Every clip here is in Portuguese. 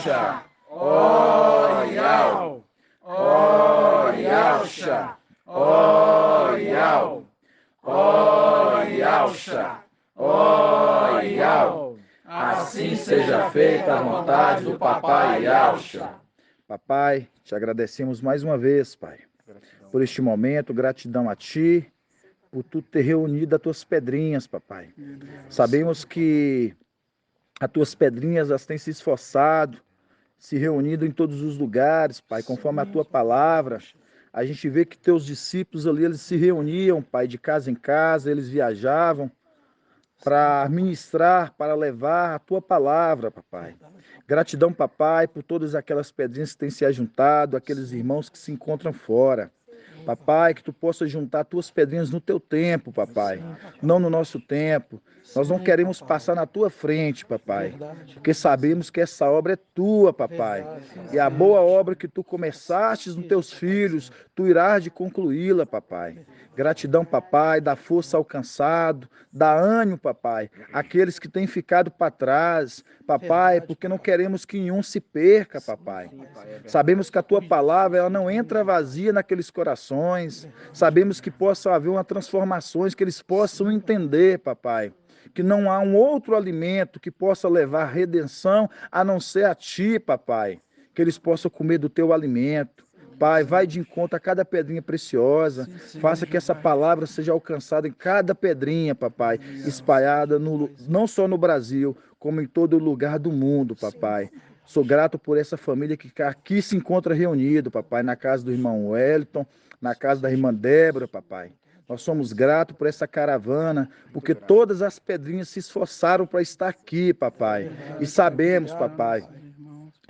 Yalcha, ó Yal, ó Yalcha, ó Yal, ó Yalcha, ó Yal. Assim seja feita a vontade do Papai Yalcha. Papai, te agradecemos mais uma vez, Pai, por este momento, gratidão a Ti, por Tu ter reunido as Tuas pedrinhas, Papai. Sabemos que as Tuas pedrinhas elas têm se esforçado, se reunido em todos os lugares, Pai, conforme a Tua palavra. A gente vê que Teus discípulos ali, eles se reuniam, Pai, de casa em casa, eles viajavam para ministrar, para levar a Tua palavra, Papai. Gratidão, Papai, por todas aquelas pedrinhas que têm se ajuntado, aqueles irmãos que se encontram fora. Papai, que Tu possa juntar Tuas pedrinhas no Teu tempo, Papai, não no nosso tempo. Nós não queremos passar na Tua frente, Papai, porque sabemos que essa obra é Tua, Papai. E a boa obra que Tu começaste nos Teus filhos, Tu irás de concluí-la, Papai. Gratidão, Papai, dá força ao cansado, dá ânimo, Papai, àqueles que têm ficado para trás, Papai, porque não queremos que nenhum se perca, Papai. Sabemos que a Tua palavra ela não entra vazia naqueles corações. Sabemos que possa haver uma transformações, que eles possam entender, Papai, que não há um outro alimento que possa levar redenção a não ser a Ti, Papai. Que eles possam comer do Teu alimento. Pai, vai de encontro a cada pedrinha preciosa. Faça que essa palavra seja alcançada em cada pedrinha, Papai, espalhada não só no Brasil, como em todo lugar do mundo, Papai. Sou grato por essa família que aqui se encontra reunido, Papai, na casa do irmão Wellington, na casa da irmã Débora, Papai. Nós somos gratos por essa caravana, porque todas as pedrinhas se esforçaram para estar aqui, Papai. E sabemos, Papai,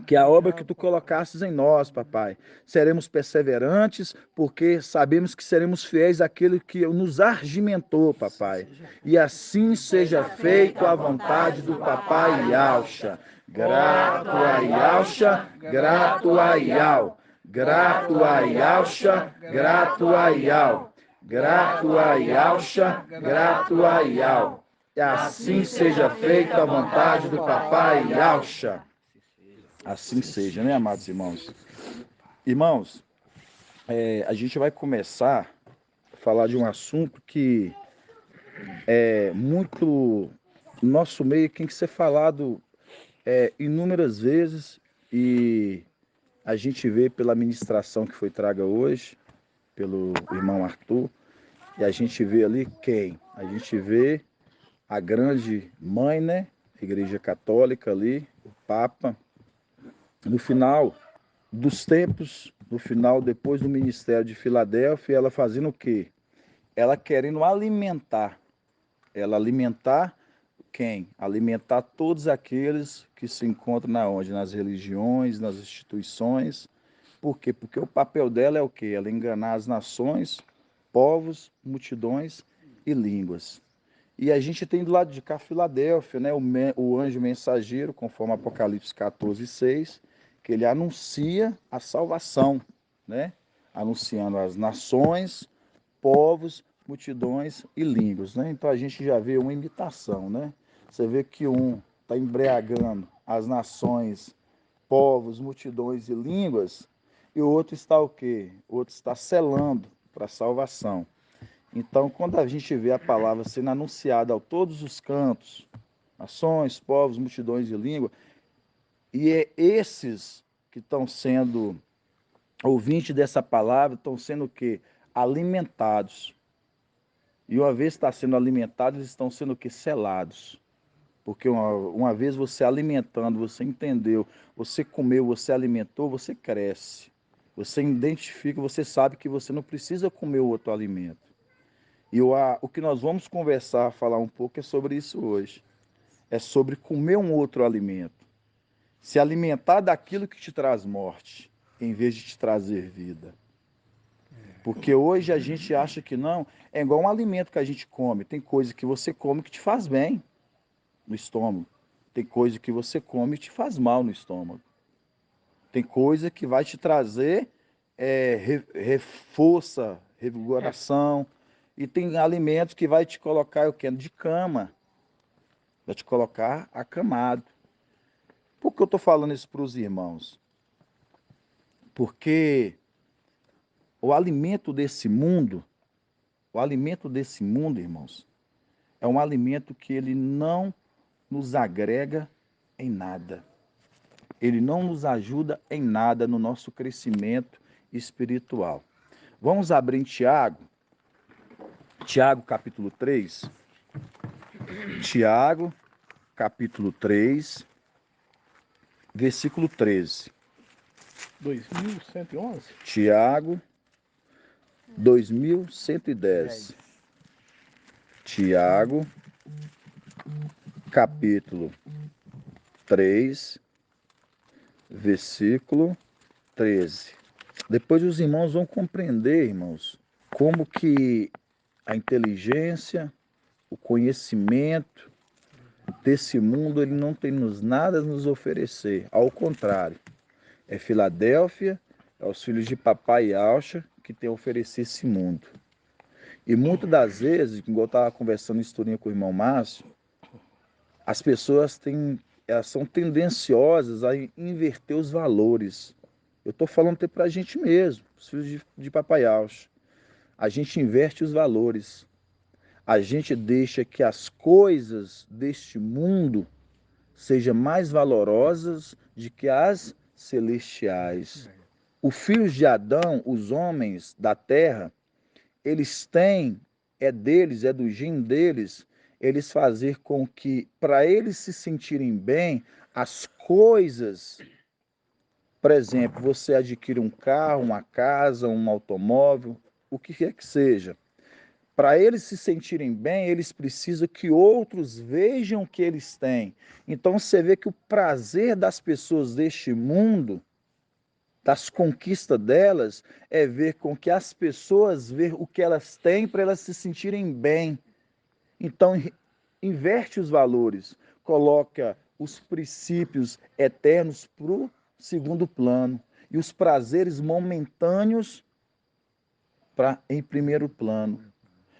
que a obra que Tu colocastes em nós, Papai, seremos perseverantes, porque sabemos que seremos fiéis àquele que nos argimentou, Papai. E assim seja feito a vontade do Papai Yalcha. Grato a Yalcha, grato a Yal. Grato a Yalcha, grato a Yal. Grato a Yalcha, grato a Yal. E assim seja feita a vontade do Papai Yalcha. Assim seja, né, amados irmãos? Irmãos, a gente vai começar a falar de um assunto que é muito nosso meio, que tem que ser falado inúmeras vezes, e a gente vê pela ministração que foi traga hoje, pelo irmão Arthur, e a gente vê ali quem? A gente vê a grande mãe, né? A Igreja Católica ali, o Papa. No final dos tempos, no final, depois do ministério de Filadélfia, ela fazendo o quê? Ela querendo alimentar. Ela alimentar quem? Alimentar todos aqueles que se encontram na onde? Nas religiões, nas instituições. Por quê? Porque o papel dela é o quê? Ela enganar as nações, povos, multidões e línguas. E a gente tem do lado de cá Filadélfia, né? O anjo mensageiro, conforme Apocalipse 14:6, que ele anuncia a salvação, né? Anunciando as nações, povos, multidões e línguas, né? Então a gente já vê uma imitação, né? Você vê que um está embriagando as nações, povos, multidões e línguas, e o outro está o quê? O outro está selando para a salvação. Então, quando a gente vê a palavra sendo anunciada a todos os cantos, nações, povos, multidões e língua, e é esses que estão sendo ouvintes dessa palavra, estão sendo o quê? Alimentados. E uma vez está sendo alimentados, eles estão sendo o quê? Selados. Porque uma vez você alimentando, você entendeu, você comeu, você alimentou, você cresce. Você identifica, você sabe que você não precisa comer o outro alimento. E o que nós vamos conversar, falar um pouco é sobre isso hoje. É sobre comer um outro alimento. Se alimentar daquilo que te traz morte, em vez de te trazer vida. Porque hoje a gente acha que não, é igual um alimento que a gente come. Tem coisa que você come que te faz bem no estômago. Tem coisa que você come e te faz mal no estômago. Tem coisa que vai te trazer reforça, revigoração. E tem alimentos que vai te colocar, eu quero, de cama. Vai te colocar acamado. Por que eu estou falando isso para os irmãos? Porque o alimento desse mundo, irmãos, é um alimento que ele não nos agrega em nada. Ele não nos ajuda em nada no nosso crescimento espiritual. Vamos abrir em Tiago capítulo 3. Tiago, capítulo 3, versículo 13. 2111? Tiago, 2110. Tiago, capítulo 3, versículo 13. Depois os irmãos vão compreender, irmãos, como que a inteligência, o conhecimento desse mundo, ele não tem nada a nos oferecer. Ao contrário, é Filadélfia, é os filhos de papai e Alcha que tem a oferecer esse mundo. E muitas das vezes, igual eu estava conversando historinha com o irmão Márcio, as pessoas elas são tendenciosas a inverter os valores. Eu estou falando até para a gente mesmo, os filhos de papai Alcha. A gente inverte os valores. A gente deixa que as coisas deste mundo sejam mais valorosas do que as celestiais. Os filhos de Adão, os homens da terra, eles têm, é deles, é do gene deles, eles fazer com que, para eles se sentirem bem, as coisas, por exemplo, você adquire um carro, uma casa, um automóvel, o que quer que seja. Para eles se sentirem bem, eles precisam que outros vejam o que eles têm. Então você vê que o prazer das pessoas deste mundo, das conquistas delas, é ver com que as pessoas vejam o que elas têm para elas se sentirem bem. Então inverte os valores, coloca os princípios eternos para o segundo plano e os prazeres momentâneos em primeiro plano.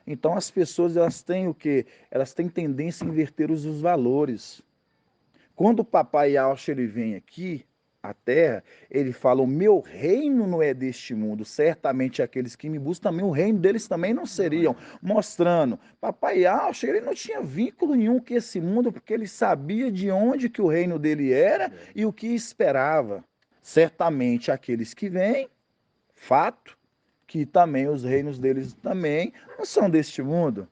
Então as pessoas, elas têm o quê? Elas têm tendência a inverter os valores. Quando o papai Alcha ele vem aqui à terra, ele fala: o meu reino não é deste mundo. Certamente aqueles que me buscam também, o reino deles também não seriam. Mostrando, papai Alcha ele não tinha vínculo nenhum com esse mundo, porque ele sabia de onde que o reino dele era e o que esperava. Certamente aqueles que vêm, fato, que também os reinos deles também não são deste mundo.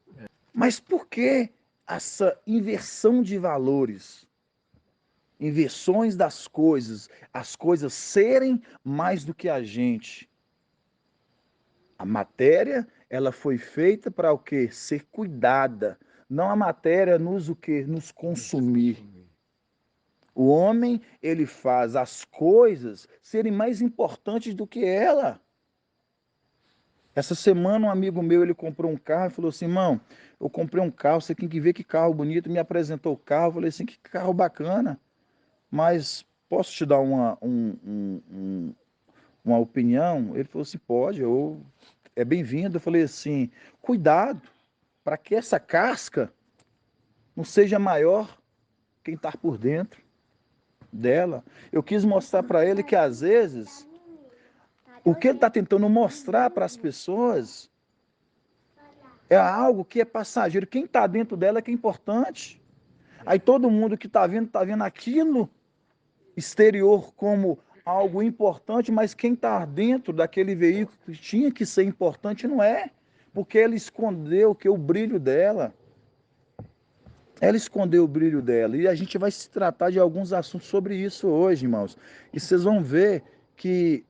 Mas por que essa inversão de valores? Inversões das coisas, as coisas serem mais do que a gente. A matéria, ela foi feita para o quê? Ser cuidada. Não a matéria o quê? Nos consumir. O homem, ele faz as coisas serem mais importantes do que ela. Essa semana um amigo meu, ele comprou um carro e falou assim: irmão, eu comprei um carro, você tem que ver que carro bonito. Me apresentou o carro, eu falei assim: que carro bacana, mas posso te dar uma opinião? Ele falou assim: pode, é bem-vindo. Eu falei assim: cuidado, para que essa casca não seja maior quem está por dentro dela. Eu quis mostrar para ele que às vezes o que ele está tentando mostrar para as pessoas é algo que é passageiro. Quem está dentro dela é que é importante. Aí todo mundo que está vendo aquilo exterior como algo importante, mas quem está dentro daquele veículo que tinha que ser importante não é. Porque ela escondeu o brilho dela. Ela escondeu o brilho dela. E a gente vai se tratar de alguns assuntos sobre isso hoje, irmãos. E vocês vão ver que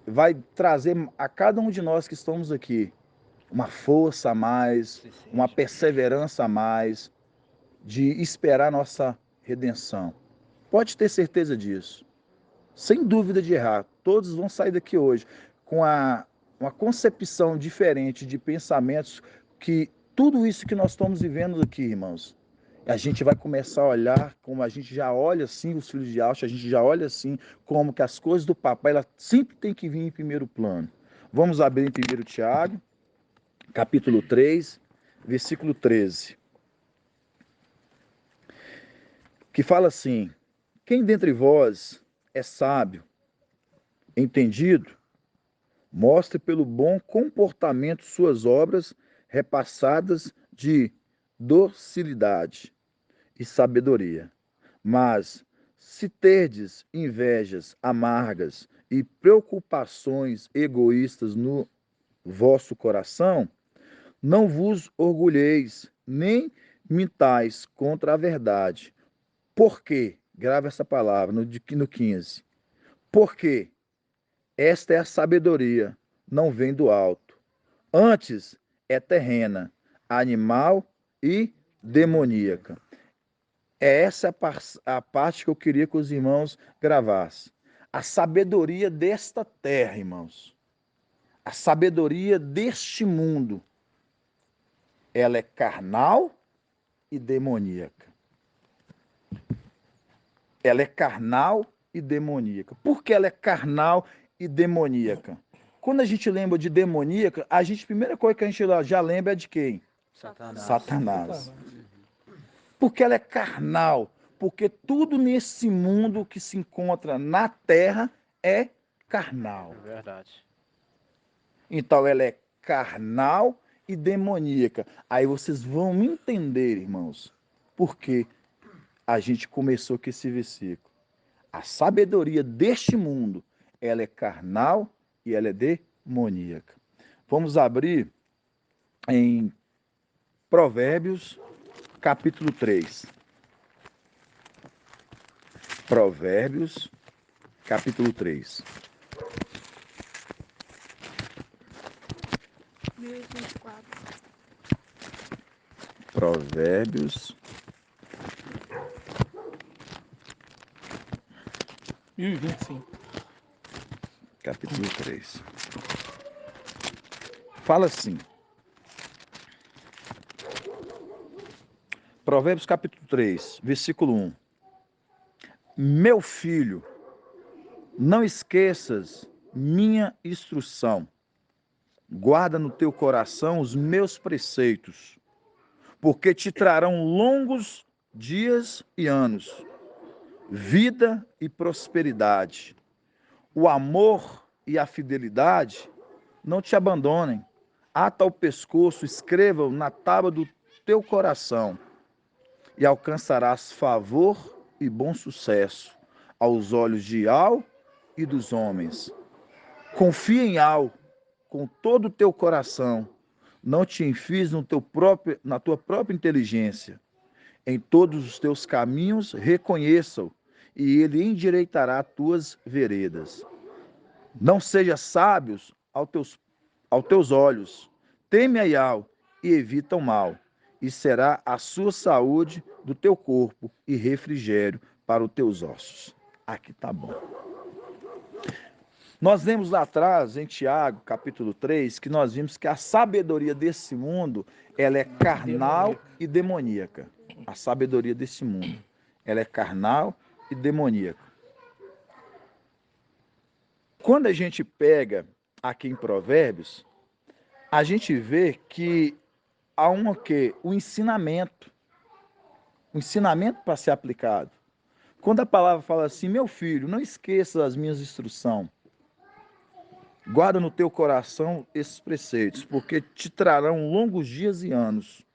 vai trazer a cada um de nós que estamos aqui uma força a mais, uma perseverança a mais de esperar nossa redenção. Pode ter certeza disso. Sem dúvida de errar. Todos vão sair daqui hoje com uma concepção diferente de pensamentos, que tudo isso que nós estamos vivendo aqui, irmãos, a gente vai começar a olhar como a gente já olha assim os filhos de Alcha, a gente já olha assim como que as coisas do papai, ela sempre tem que vir em primeiro plano. Vamos abrir em 1 Tiago, capítulo 3, versículo 13. Que fala assim: Quem dentre vós é sábio, entendido, mostre pelo bom comportamento suas obras repassadas de docilidade e sabedoria. Mas, se terdes invejas amargas e preocupações egoístas no vosso coração, não vos orgulheis, nem mintais contra a verdade. Porque, grave essa palavra no 15, porque esta é a sabedoria, não vem do alto. Antes é terrena, animal e demoníaca. É essa a parte que eu queria que os irmãos gravassem. A sabedoria desta terra, irmãos. A sabedoria deste mundo. Ela é carnal e demoníaca. Ela é carnal e demoníaca. Por que ela é carnal e demoníaca? Quando a gente lembra de demoníaca, a primeira coisa que a gente já lembra é de quem? Satanás. Porque ela é carnal. Porque tudo nesse mundo que se encontra na terra é carnal. É verdade. Então ela é carnal e demoníaca. Aí vocês vão entender, irmãos, por que a gente começou com esse versículo. A sabedoria deste mundo, ela é carnal e ela é demoníaca. Vamos abrir em Provérbios, capítulo 3. Provérbios, capítulo 3. 1024. Provérbios, 1025. capítulo 3. Fala assim. Provérbios, capítulo 3, versículo 1. Meu filho, não esqueças minha instrução. Guarda no teu coração os meus preceitos, porque te trarão longos dias e anos, vida e prosperidade. O amor e a fidelidade não te abandonem. Ata ao pescoço, escreva na tábua do teu coração, e alcançarás favor e bom sucesso aos olhos de Al e dos homens. Confia em Al com todo o teu coração. Não te enfies na tua própria inteligência. Em todos os teus caminhos reconheça-o, e ele endireitará tuas veredas. Não sejas sábios aos teus olhos. Teme a Iau e evita o mal, e será a sua saúde do teu corpo e refrigério para os teus ossos. Aqui está bom. Nós lemos lá atrás, em Tiago, capítulo 3, que nós vimos que a sabedoria desse mundo, ela é carnal e demoníaca. A sabedoria desse mundo, ela é carnal e demoníaca. Quando a gente pega aqui em Provérbios, a gente vê que há o ensinamento para ser aplicado. Quando a palavra fala assim, meu filho, não esqueça as minhas instruções. Guarda no teu coração esses preceitos, porque te trarão longos dias e anos,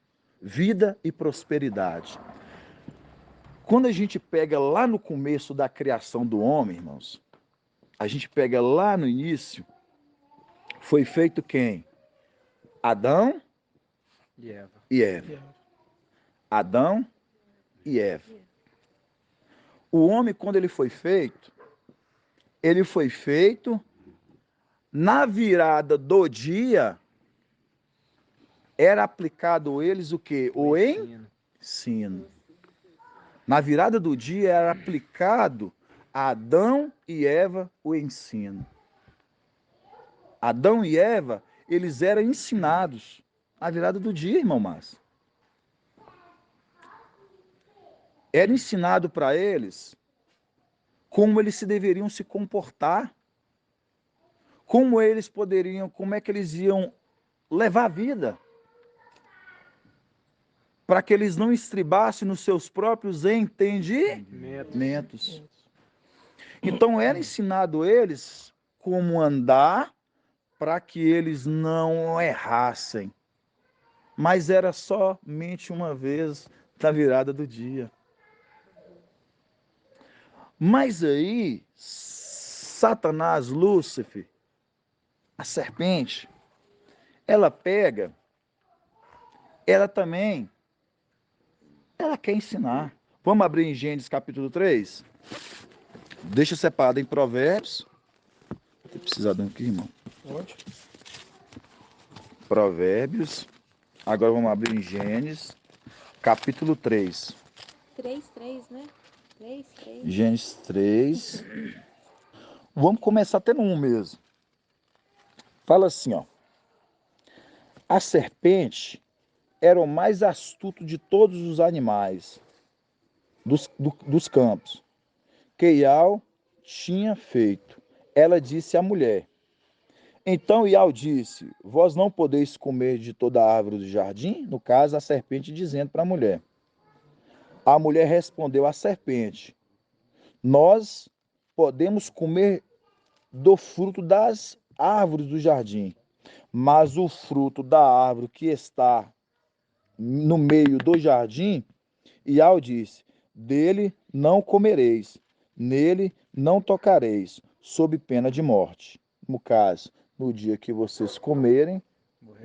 vida e prosperidade. Quando a gente pega lá no começo da criação do homem, irmãos, a gente pega lá no início, foi feito quem? Adão e Eva. Adão e Eva. O homem, quando ele foi feito na virada do dia, era aplicado eles o quê? O ensino. Na virada do dia era aplicado a Adão e Eva o ensino. Adão e Eva, eles eram ensinados na virada do dia, irmão Márcio. Era ensinado para eles como eles se deveriam se comportar, como é que eles iam levar a vida. para que eles não estribassem nos seus próprios entendimentos. Então era ensinado eles como andar para que eles não errassem. Mas era somente uma vez na virada do dia. Mas aí, Satanás, Lúcifer, a serpente, ela pega, ela quer ensinar. Vamos abrir em Gênesis capítulo 3? Deixa separado em Provérbios. Vou ter precisado aqui, irmão. Onde? Provérbios. Agora vamos abrir em Gênesis capítulo 3. 3, né? 3. Gênesis 3. Vamos começar até no 1 mesmo. Fala assim, ó. A serpente era o mais astuto de todos os animais dos campos que Iau tinha feito. Ela disse à mulher. Então Iau disse, vós não podeis comer de toda a árvore do jardim? No caso, a serpente dizendo para a mulher. A mulher respondeu à serpente, nós podemos comer do fruto das árvores do jardim, mas o fruto da árvore que está no meio do jardim, Iau disse, dele não comereis, nele não tocareis, sob pena de morte. No caso, no dia que vocês comerem,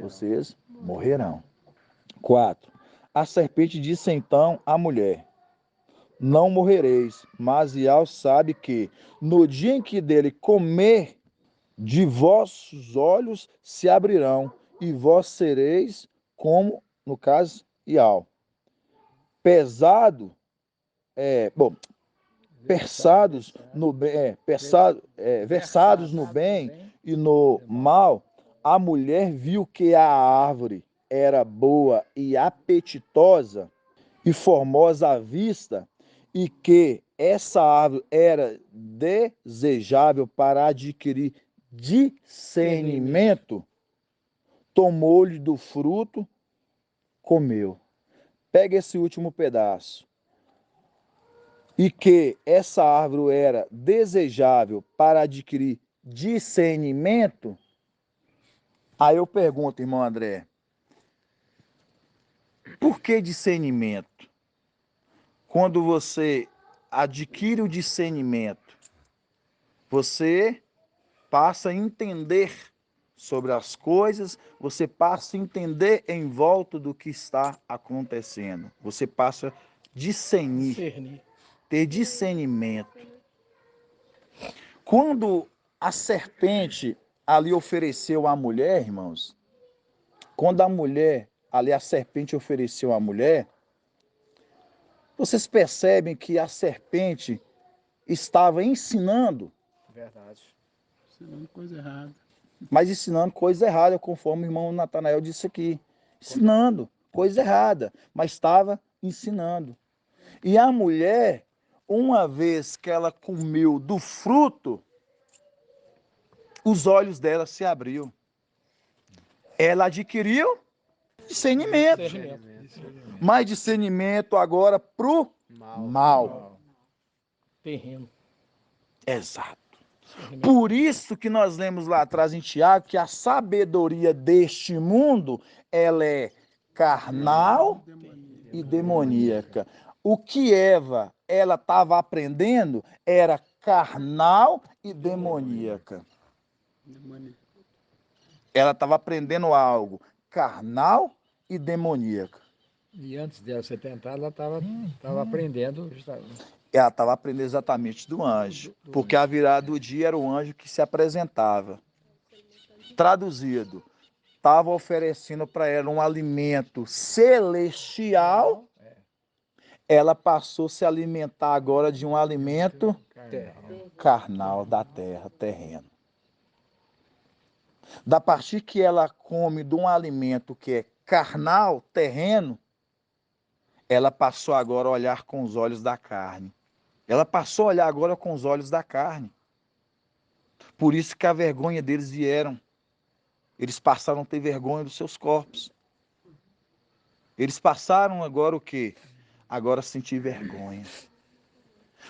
vocês morrerão. 4. A serpente disse então à mulher, não morrereis, mas Iau sabe que, no dia em que dele comer, de vossos olhos se abrirão, e vós sereis como, no caso, Iau. Versados no bem e no mal, a mulher viu que a árvore era boa e apetitosa e formosa à vista, e que essa árvore era desejável para adquirir discernimento, tomou-lhe do fruto, comeu. Pega esse último pedaço. E que essa árvore era desejável para adquirir discernimento. Aí eu pergunto, irmão André, por que discernimento? Quando você adquire o discernimento, você passa a entender sobre as coisas, você passa a entender em volta do que está acontecendo. Você passa a discernir, ter discernimento. Quando a serpente ali ofereceu à mulher, irmãos, quando a serpente ofereceu à mulher, vocês percebem que a serpente estava ensinando. Verdade. Ensinando coisa errada. Mas ensinando coisa errada, conforme o irmão Natanael disse aqui. Ensinando coisa errada, mas estava ensinando. E a mulher, uma vez que ela comeu do fruto, os olhos dela se abriu. Ela adquiriu discernimento. Mas discernimento agora pro mal. Terreno. Exato. Por isso que nós lemos lá atrás em Tiago que a sabedoria deste mundo, ela é carnal e demoníaca. O que Eva, ela estava aprendendo era carnal e demoníaca. Ela estava aprendendo algo carnal e demoníaca. E antes dela ser tentada, ela estava aprendendo. Ela estava aprendendo exatamente do anjo, porque a virada do dia era o anjo que se apresentava. Traduzido, estava oferecendo para ela um alimento celestial, ela passou a se alimentar agora de um alimento carnal da terra, terreno. Da partir que ela come de um alimento que é carnal, terreno, ela passou agora a olhar com os olhos da carne. Ela passou a olhar agora com os olhos da carne. Por isso que a vergonha deles vieram. Eles passaram a ter vergonha dos seus corpos. Eles passaram agora o quê? Agora sentir vergonha.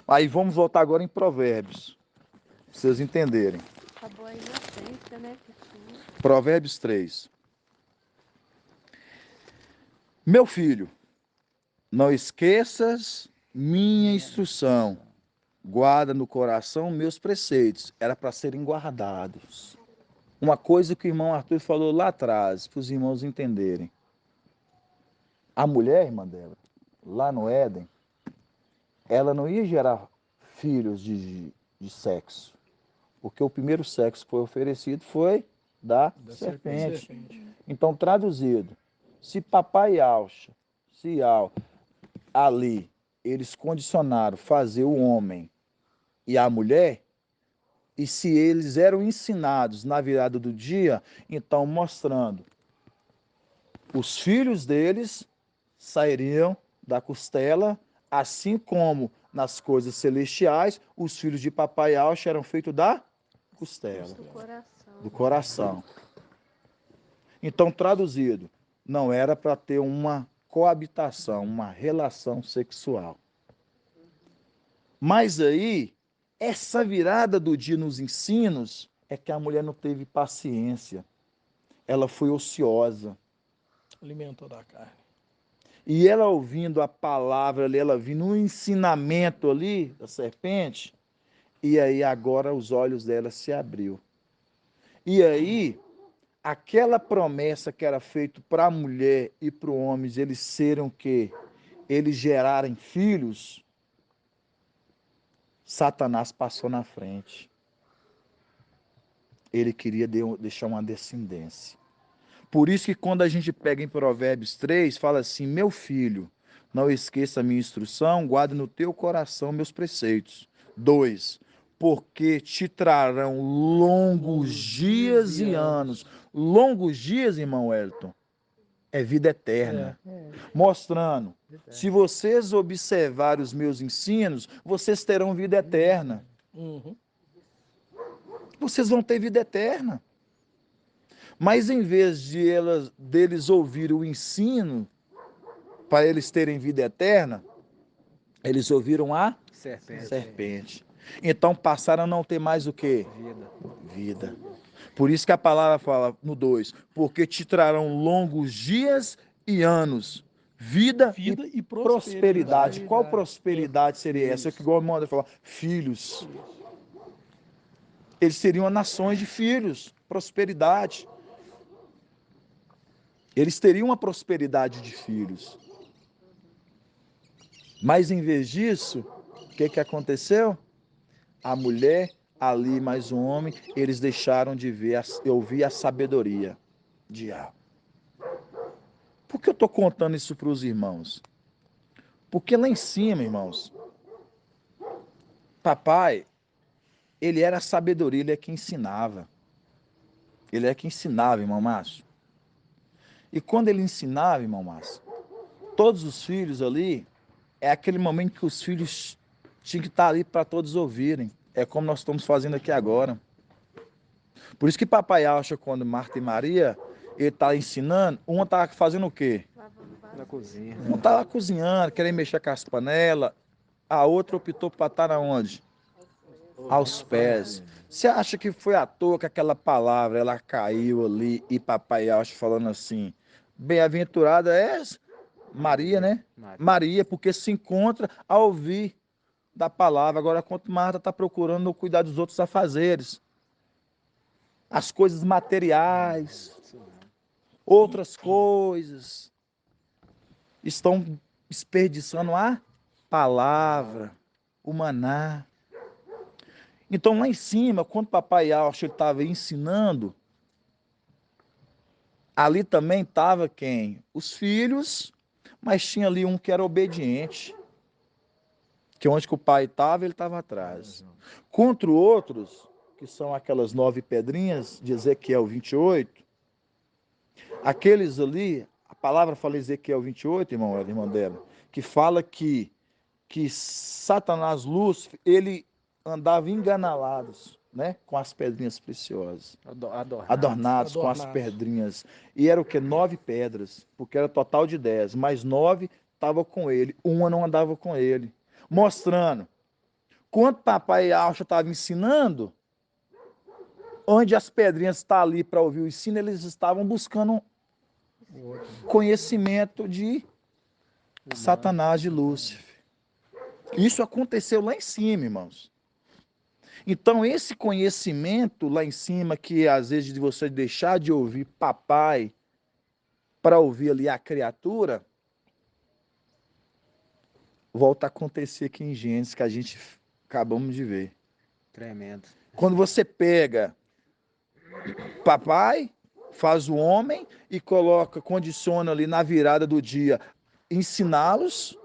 Aí vamos voltar agora em Provérbios, pra vocês entenderem. Acabou a inocência, né, que tinha. Provérbios 3. Meu filho, não esqueças minha instrução. Guarda no coração meus preceitos. Era para serem guardados. Uma coisa que o irmão Arthur falou lá atrás, para os irmãos entenderem. A mulher, irmã dela, lá no Éden, ela não ia gerar filhos de sexo. Porque o primeiro sexo que foi oferecido foi da serpente. Então, traduzido, se papai Alcha, se ali, eles condicionaram fazer o homem e a mulher, e se eles eram ensinados na virada do dia, então mostrando, os filhos deles sairiam da costela, assim como nas coisas celestiais, os filhos de papai Alcha eram feitos da costela, Do coração. do coração. Então, traduzido, não era para ter uma coabitação, uma relação sexual. Mas aí, essa virada do dia nos ensinos é que a mulher não teve paciência. Ela foi ociosa. Alimentou da carne. E ela ouvindo a palavra ali, ela vindo um ensinamento ali da serpente, e aí agora os olhos dela se abriu. E aí, aquela promessa que era feita para a mulher e para o homem, eles serem o quê? Eles gerarem filhos, Satanás passou na frente. Ele queria deixar uma descendência. Por isso que quando a gente pega em Provérbios 3, fala assim, meu filho, não esqueça a minha instrução, guarde no teu coração meus preceitos. 2, porque te trarão longos dias e anos. Longos dias, irmão Wellington, é vida eterna. Mostrando, se vocês observarem os meus ensinos, vocês terão vida eterna. Vocês vão ter vida eterna. Mas em vez deles ouvirem o ensino para eles terem vida eterna, eles ouviram a serpente. Então passaram a não ter mais o quê? Vida. Por isso que a palavra fala no 2, porque te trarão longos dias e anos, vida e prosperidade. Qual prosperidade seria essa? É que igual a irmã falar, filhos. Eles seriam nações de filhos, prosperidade. Eles teriam uma prosperidade de filhos. Mas em vez disso, o que aconteceu? A mulher ali, mais um homem, eles deixaram de ouvir a sabedoria de Yah. Por que eu estou contando isso para os irmãos? Porque lá em cima, irmãos, papai, ele era a sabedoria, ele é que ensinava. Ele é que ensinava, irmão Márcio. E quando ele ensinava, irmão Márcio, todos os filhos ali, é aquele momento que os filhos tinham que estar ali para todos ouvirem. É como nós estamos fazendo aqui agora. Por isso que papai acha quando Marta e Maria, ele está ensinando, uma está fazendo o quê? Na cozinha. Uma está lá cozinhando, querendo mexer com as panelas, a outra optou para estar na onde? Aos pés. Você acha que foi à toa que aquela palavra, ela caiu ali e papai acha falando assim, bem-aventurada é Maria, né? Maria, porque se encontra a ouvir da palavra. Agora, quanto Marta está procurando cuidar dos outros afazeres, as coisas materiais, outras coisas, estão desperdiçando a palavra, o maná. Então, lá em cima, quando papai Alcha estava ensinando, ali também estava quem? Os filhos, mas tinha ali um que era obediente, que onde que o pai estava, ele estava atrás. Contra outros, que são aquelas 9 pedrinhas de Ezequiel 28, aqueles ali, a palavra fala Ezequiel 28, irmã dela, que fala que Satanás, Lúcifer, ele andava enganalados. né? Com as pedrinhas preciosas. Adornados. Com as Adornados. pedrinhas. E era o que? 9 pedras, porque era total de 10, mas 9 estavam com ele, uma não andava com ele. Mostrando, quando papai Alcha estava ensinando, onde as pedrinhas estão ali para ouvir o ensino, eles estavam buscando conhecimento de Satanás, de Lúcifer. Isso aconteceu lá em cima, irmãos. Então, esse conhecimento lá em cima, que às vezes de você deixar de ouvir papai para ouvir ali a criatura, volta a acontecer aqui em Gênesis, que a gente acabamos de ver. Tremendo. Quando você pega papai, faz o homem e coloca, condiciona ali na virada do dia, ensiná-los,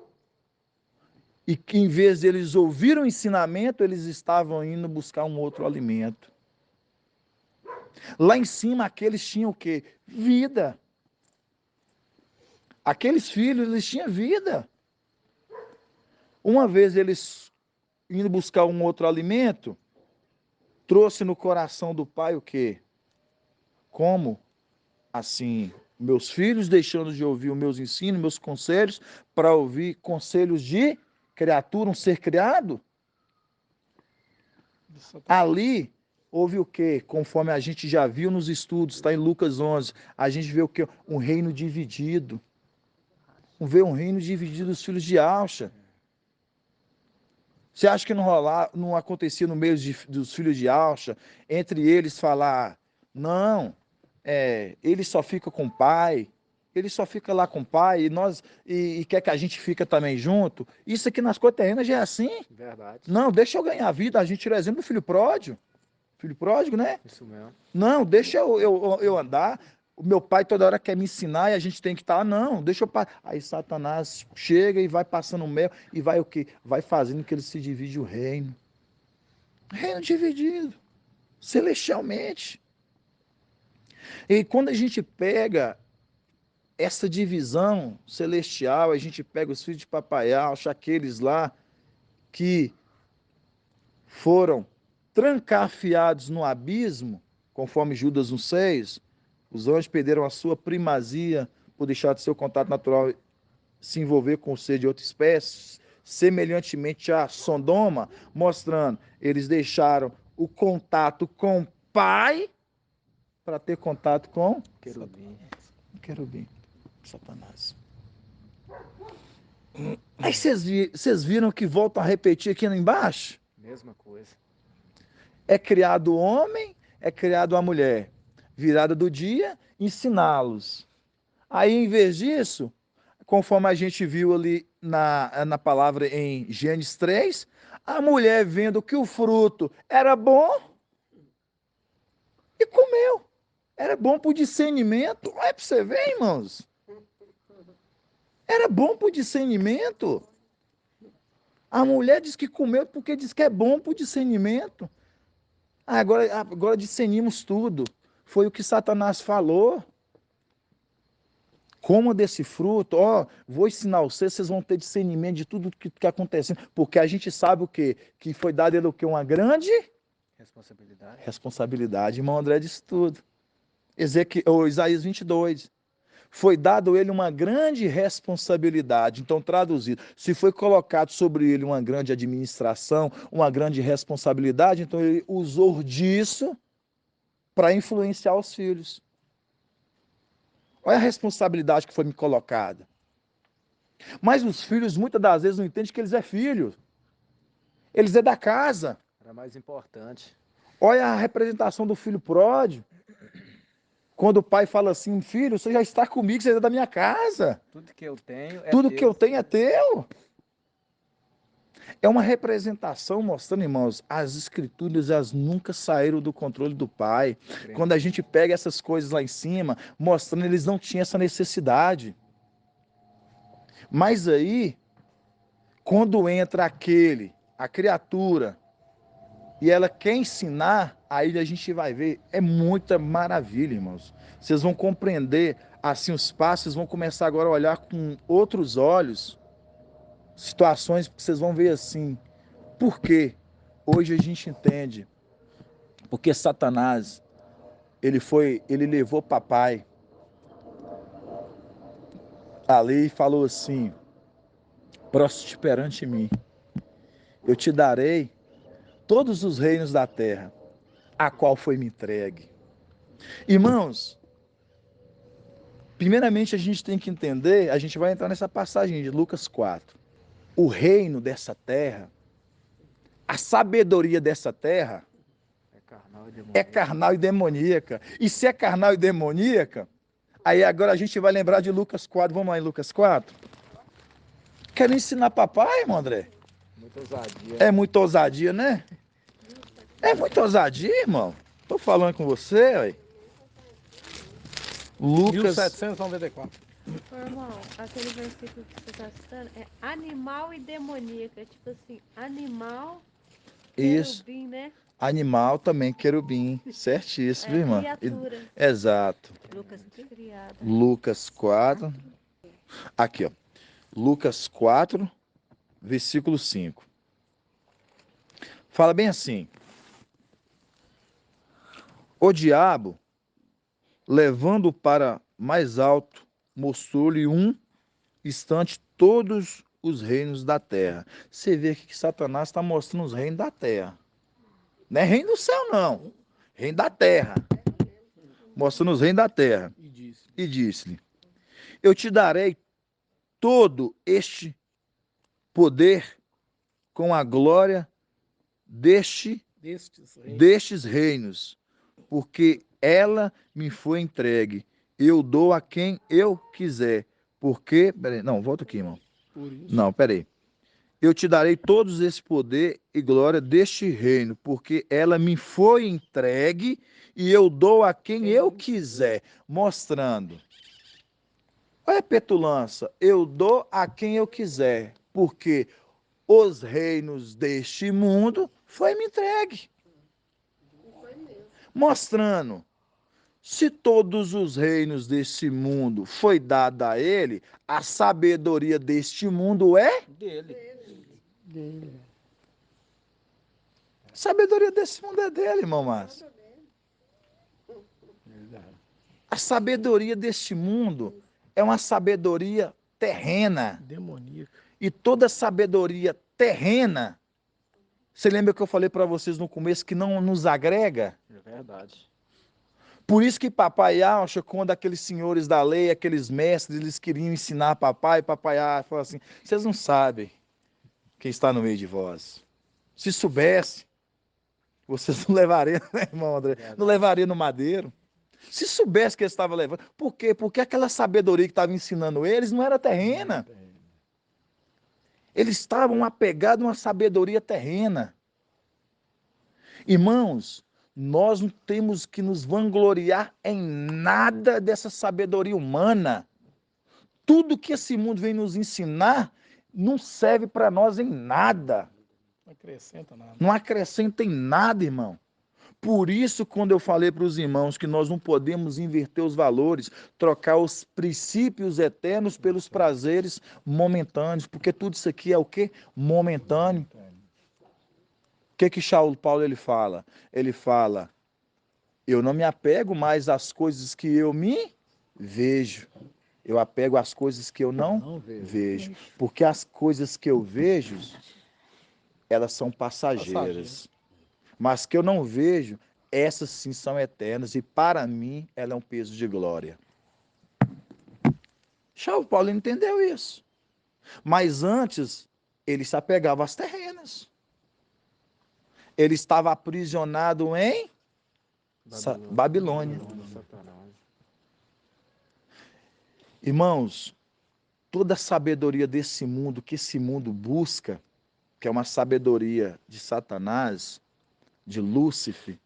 e que em vez de eles ouvirem o ensinamento, eles estavam indo buscar um outro alimento. Lá em cima, aqueles tinham o quê? Vida. Aqueles filhos, eles tinham vida. Uma vez eles indo buscar um outro alimento, trouxe no coração do pai o quê? Como? Assim, meus filhos deixando de ouvir os meus ensinos, meus conselhos, para ouvir conselhos de criatura, um ser criado? Ali houve o quê? Conforme a gente já viu nos estudos, está em Lucas 11, a gente vê o quê? Um reino dividido. Vê um reino dividido dos filhos de Alcha. Você acha que não acontecia no meio dos filhos de Alcha, entre eles falar, não, ele só fica com o pai, ele só fica lá com o pai e quer que a gente fica também junto? Isso aqui nas coisas terrenas já é assim. Verdade. Não, deixa eu ganhar a vida. A gente tira o exemplo do filho pródigo. Filho pródigo, né? Isso mesmo. Não, deixa eu andar. O meu pai toda hora quer me ensinar e a gente tem que estar. Não, deixa eu. Aí Satanás chega e vai passando o mel e vai o quê? Vai fazendo que ele se divide o reino. Reino dividido. Celestialmente. E quando a gente pega essa divisão celestial, a gente pega os filhos de papai Alcha, aqueles lá que foram trancafiados no abismo, conforme Judas 1,6, os anjos perderam a sua primazia por deixar de seu contato natural se envolver com o ser de outra espécie, semelhantemente a Sodoma, mostrando, eles deixaram o contato com o Pai para ter contato com querubim, Satanás. Aí vocês viram que voltam a repetir aqui embaixo? Mesma coisa. É criado o homem, é criado a mulher. Virada do dia, ensiná-los. Aí, em vez disso, conforme a gente viu ali na palavra em Gênesis 3, a mulher vendo que o fruto era bom e comeu. Era bom para o discernimento. Olha para você ver, irmãos. Era bom para o discernimento. A mulher diz que comeu porque diz que é bom para o discernimento. Agora discernimos tudo. Foi o que Satanás falou. Coma desse fruto, vou ensinar vocês vão ter discernimento de tudo que está acontecendo, porque a gente sabe o quê? Que foi dado ele o quê? Uma grande responsabilidade. Irmão André disse tudo. Isaías 22. Foi dado ele uma grande responsabilidade. Então, traduzido, se foi colocado sobre ele uma grande administração, uma grande responsabilidade, então ele usou disso para influenciar os filhos. Olha a responsabilidade que foi me colocada. Mas os filhos, muitas das vezes, não entendem que eles é filho. Eles é da casa. Era mais importante. Olha a representação do filho pródigo. Quando o pai fala assim, filho, você já está comigo, você é da minha casa. Tudo que eu tenho é teu. É uma representação mostrando, irmãos, as escrituras elas nunca saíram do controle do pai. Quando a gente pega essas coisas lá em cima, mostrando eles não tinham essa necessidade. Mas aí, quando entra a criatura, e ela quer ensinar, aí a gente vai ver, é muita maravilha, irmãos. Vocês vão compreender, assim, os passos, vão começar agora a olhar com outros olhos, situações que vocês vão ver assim. Por quê? Hoje a gente entende Porque Satanás, ele levou papai ali e falou assim: proste perante mim, eu te darei todos os reinos da terra, a qual foi me entregue. Irmãos, primeiramente a gente tem que entender, a gente vai entrar nessa passagem de Lucas 4. O reino dessa terra, a sabedoria dessa terra é carnal e demoníaca. E se é carnal e demoníaca, aí agora a gente vai lembrar de Lucas 4. Vamos lá em Lucas 4? Quero ensinar papai, irmão André? Muita ousadia. É muita ousadia, né? É muita ousadia, irmão. Tô falando com você, aí. Lucas 1794. Ô, irmão, aquele versículo que você está citando é animal e demoníaca. Tipo assim, animal, Isso. querubim, né? Animal também, querubim. Certíssimo, É irmã. criatura. Exato. Lucas criada. Lucas 4. Aqui, ó. Lucas 4, versículo 5. Fala bem assim: o diabo, levando para mais alto, mostrou-lhe um instante todos os reinos da terra. Você vê aqui que Satanás está mostrando os reinos da terra. Não é reino do céu, não. Reino da terra. Mostrando os reinos da terra. E disse-lhe: eu te darei todo este poder com a glória destes reinos, porque ela me foi entregue. Eu dou a quem eu quiser. Porque. Peraí, não, volta aqui, irmão. Não, peraí. Eu te darei todos esse poder e glória deste reino, porque ela me foi entregue e eu dou a quem eu quiser. Mostrando. Olha a petulância. Eu dou a quem eu quiser, porque os reinos deste mundo foi me entregue. Mostrando, se todos os reinos deste mundo foi dado a ele, a sabedoria deste mundo é Dele. a sabedoria desse mundo é dele, irmão Márcio. A sabedoria deste mundo é uma sabedoria terrena. Demoníaca. E toda sabedoria terrena, você lembra que eu falei para vocês no começo que não nos agrega? É verdade. Por isso que papai acha, quando aqueles senhores da lei, aqueles mestres, eles queriam ensinar papai falou assim: vocês não sabem quem está no meio de vós. Se soubesse, vocês não levariam, né, irmão André? Não levariam no madeiro. Se soubesse que eles estavam levando. Por quê? Porque aquela sabedoria que estava ensinando eles não era terrena. Eles estavam apegados a uma sabedoria terrena. Irmãos, nós não temos que nos vangloriar em nada dessa sabedoria humana. Tudo que esse mundo vem nos ensinar não serve para nós em nada. Não acrescenta nada. Não acrescenta em nada, irmão. Por isso, quando eu falei para os irmãos que nós não podemos inverter os valores, trocar os princípios eternos pelos prazeres momentâneos, porque tudo isso aqui é o quê? Momentâneo. O que Paulo ele fala? Ele fala: eu não me apego mais às coisas que eu me vejo. Eu apego às coisas que eu não vejo. Porque as coisas que eu vejo, elas são passageiras. Mas que eu não vejo, essas sim são eternas. E para mim, ela é um peso de glória. Paulo entendeu isso. Mas antes, ele se apegava às terrenas. Ele estava aprisionado em Babilônia. Irmãos, toda a sabedoria desse mundo, que esse mundo busca, que é uma sabedoria de Satanás, de Lúcifer,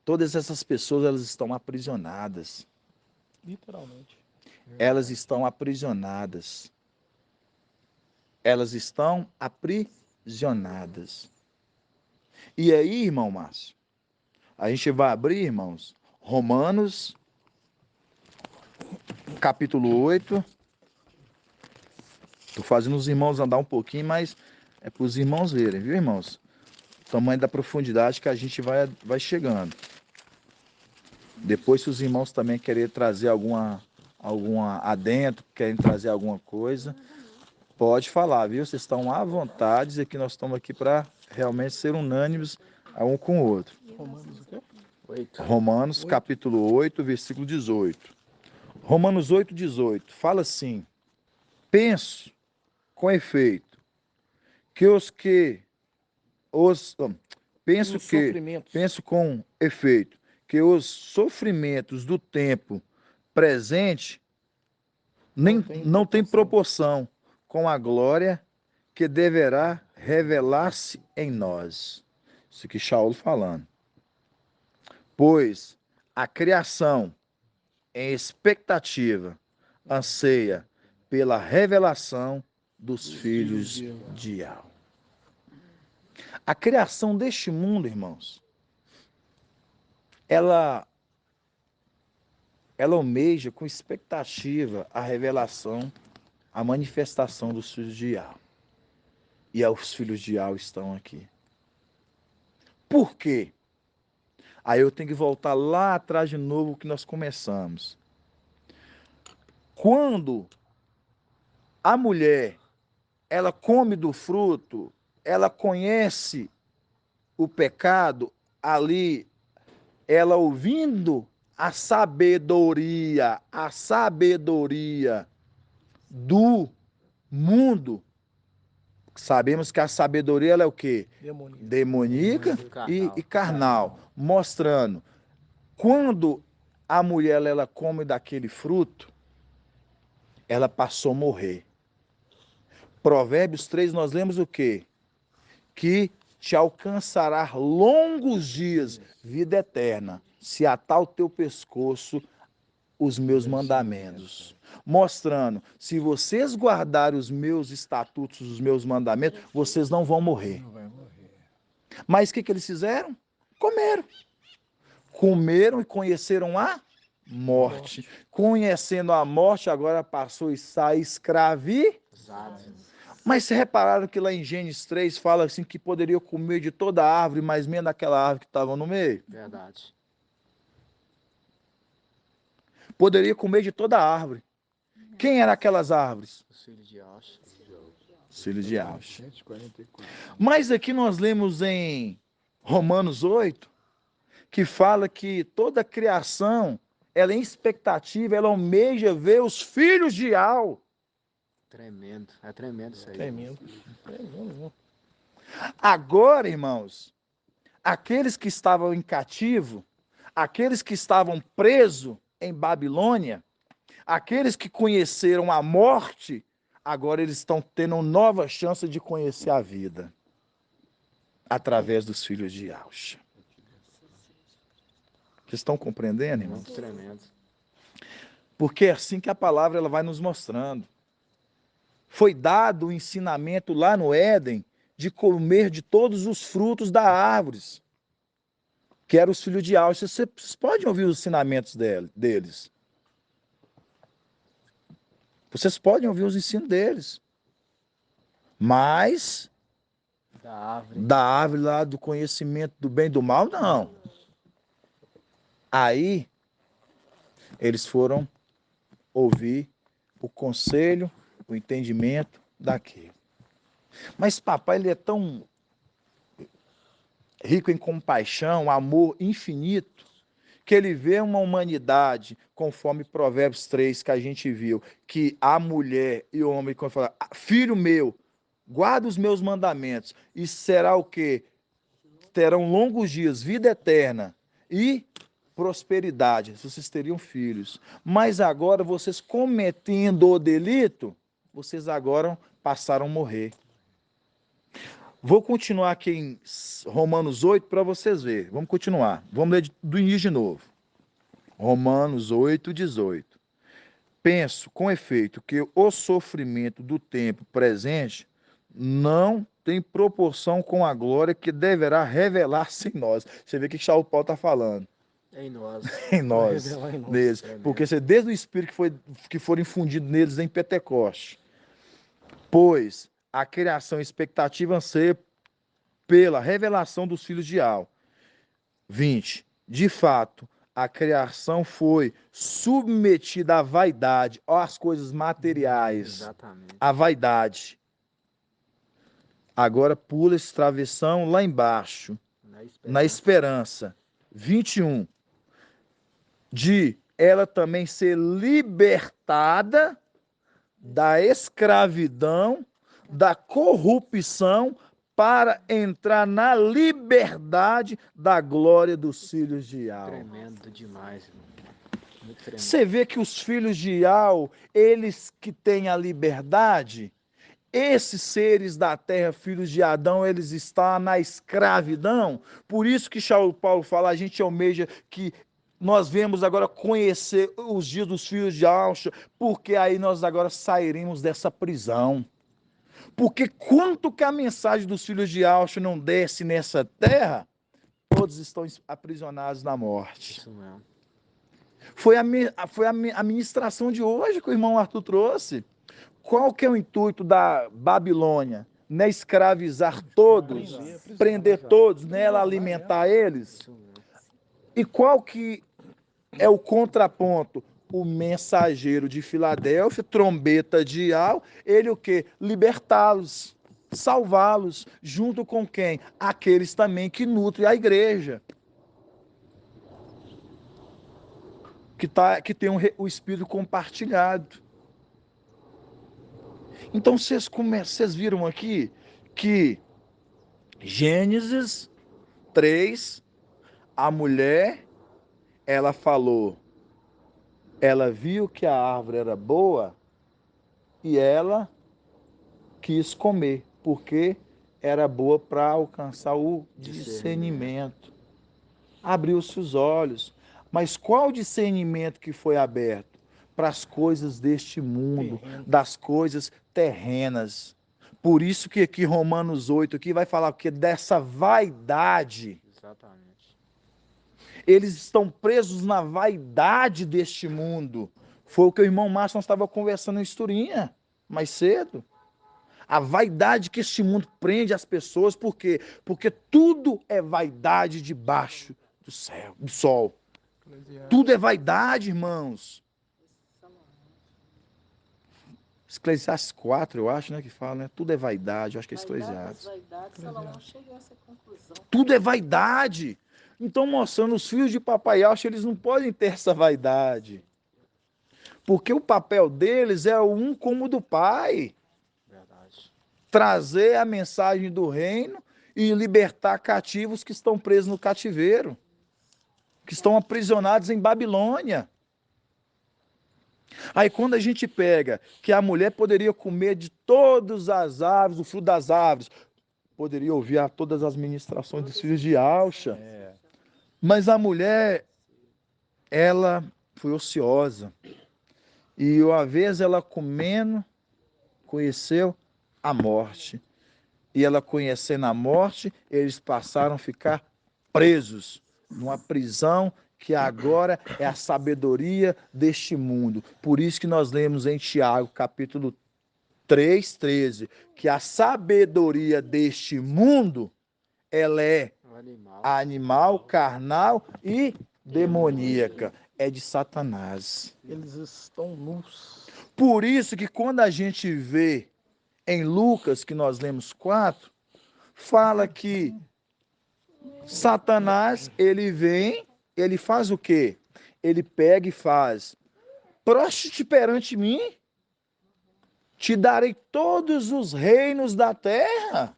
todas essas pessoas, elas estão aprisionadas. Literalmente. Elas estão aprisionadas. Elas estão aprisionadas. E aí, irmão Márcio, a gente vai abrir, irmãos, Romanos, capítulo 8. Estou fazendo os irmãos andar um pouquinho, mas é para os irmãos verem, viu, irmãos? tamanho da profundidade que a gente vai chegando. Depois, se os irmãos também querem trazer alguma adentro, querem trazer alguma coisa, pode falar, viu? Vocês estão à vontade, e que nós estamos aqui para realmente ser unânimes um com o outro. Romanos o quê? 8. Romanos, capítulo 8, versículo 18. Romanos 8, 18. Fala assim: penso com efeito que penso com efeito que os sofrimentos do tempo presente não tem proporção com a glória que deverá revelar-se em nós. Isso aqui Shaul falando. Pois a criação em expectativa anseia pela revelação dos filhos de Yahweh. A criação deste mundo, irmãos, ela almeja com expectativa a revelação, a manifestação dos filhos de Yahweh. E os filhos de Yahweh estão aqui. Por quê? Aí eu tenho que voltar lá atrás de novo que nós começamos. Quando a mulher, ela come do fruto, ela conhece o pecado, ali, ela ouvindo a sabedoria do mundo. Sabemos que a sabedoria ela é o quê? Demoníaca e carnal. Mostrando, quando a mulher ela come daquele fruto, ela passou a morrer. Provérbios 3, nós lemos o quê? Que te alcançará longos dias, vida eterna, se atar o teu pescoço os meus mandamentos. Mostrando, se vocês guardarem os meus estatutos, os meus mandamentos, vocês não vão morrer. Mas o que eles fizeram? Comeram. Comeram e conheceram a morte. Conhecendo a morte, agora passou e sai escravizado. Mas vocês repararam que lá em Gênesis 3 fala assim que poderia comer de toda a árvore, mas menos daquela árvore que estava no meio? Verdade. Poderia comer de toda a árvore. Quem eram aquelas árvores? Os filhos de Yahweh. Os filhos de Yahweh. Mas aqui nós lemos em Romanos 8, que fala que toda a criação, ela é em expectativa, ela almeja ver os filhos de Yahweh. Tremendo, é tremendo isso aí. Tremendo. Agora, irmãos, aqueles que estavam em cativo, aqueles que estavam presos em Babilônia, aqueles que conheceram a morte, agora eles estão tendo nova chance de conhecer a vida através dos filhos de Yahweh. Vocês estão compreendendo, irmãos? Muito tremendo. Porque é assim que a palavra ela vai nos mostrando. Foi dado o ensinamento lá no Éden de comer de todos os frutos das árvores, que eram os filhos de Yahweh. Vocês podem ouvir os ensinamentos deles. Vocês podem ouvir os ensinos deles. Mas da árvore lá do conhecimento do bem e do mal, não. Aí eles foram ouvir o conselho, o entendimento daquilo. Mas papai, ele é tão rico em compaixão, amor infinito, que ele vê uma humanidade, conforme Provérbios 3, que a gente viu, que a mulher e o homem, quando fala, filho meu, guarda os meus mandamentos, e será o quê? Terão longos dias, vida eterna e prosperidade, vocês teriam filhos. Mas agora, vocês cometendo o delito, vocês agora passaram a morrer. Vou continuar aqui em Romanos 8 para vocês verem. Vamos continuar. Vamos ler do início de novo. Romanos 8, 18. Penso, com efeito, que o sofrimento do tempo presente não tem proporção com a glória que deverá revelar-se em nós. Você vê o que Shaul Paulo está falando. Em nós. Em nós. Neles. Porque desde o Espírito que foram infundidos neles em Pentecoste. Pois a criação expectativa anseia pela revelação dos filhos de Al. 20. De fato, a criação foi submetida à vaidade, às coisas materiais, Exatamente. à vaidade. Agora pula esse travessão lá embaixo, na esperança. 21. De ela também ser libertada da escravidão, da corrupção, para entrar na liberdade da glória dos filhos de Al. Tremendo demais, irmão. Muito tremendo. Você vê que os filhos de Al, eles que têm a liberdade, esses seres da terra, filhos de Adão, eles estão na escravidão. Por isso que Paulo fala, a gente almeja que nós vemos agora conhecer os dias dos filhos de Alcha, porque aí nós agora sairemos dessa prisão. Porque quanto que a mensagem dos filhos de Alcha não desce nessa terra, todos estão aprisionados na morte. Isso mesmo. Foi a ministração de hoje que o irmão Arthur trouxe. Qual que é o intuito da Babilônia? Não é escravizar todos, prender todos, nela alimentar eles? Isso mesmo. E qual que é o contraponto? O mensageiro de Filadélfia, trombeta de Al, ele o quê? Libertá-los, salvá-los, junto com quem? Aqueles também que nutrem a igreja. Que tem o espírito compartilhado. Então vocês viram aqui que Gênesis 3, a mulher, ela falou, ela viu que a árvore era boa e ela quis comer, porque era boa para alcançar o discernimento. Abriu-se os olhos. Mas qual discernimento que foi aberto? Para as coisas deste mundo, das coisas terrenas. Por isso que aqui Romanos 8 aqui vai falar que dessa vaidade. Exatamente. Eles estão presos na vaidade deste mundo. Foi o que o irmão Márcio estava conversando em Esturinha, mais cedo. A vaidade que este mundo prende as pessoas, por quê? Porque tudo é vaidade debaixo do céu, do sol. Tudo é vaidade, irmãos. Eclesiastes 4, eu acho, né, que fala, né? Tudo é vaidade, eu acho que é Eclesiastes. Tudo é vaidade. Então, mostrando os filhos de Papai Alcha, eles não podem ter essa vaidade. Porque o papel deles é um como o do Pai. Verdade. Trazer a mensagem do reino e libertar cativos que estão presos no cativeiro, que estão aprisionados em Babilônia. Aí quando a gente pega que a mulher poderia comer de todas as árvores, o fruto das árvores, poderia ouvir a todas as ministrações dos filhos de Alcha, mas a mulher, ela foi ociosa. E uma vez ela comendo, conheceu a morte. E ela conhecendo a morte, eles passaram a ficar presos numa prisão que agora é a sabedoria deste mundo. Por isso que nós lemos em Tiago, capítulo 3:13, que a sabedoria deste mundo, ela é animal, carnal e demoníaca. É de Satanás. Eles estão nus. Por isso que quando a gente vê em Lucas, que nós lemos 4, fala que Satanás, ele vem, ele faz o quê? Ele pega e faz: proste-te perante mim, te darei todos os reinos da terra,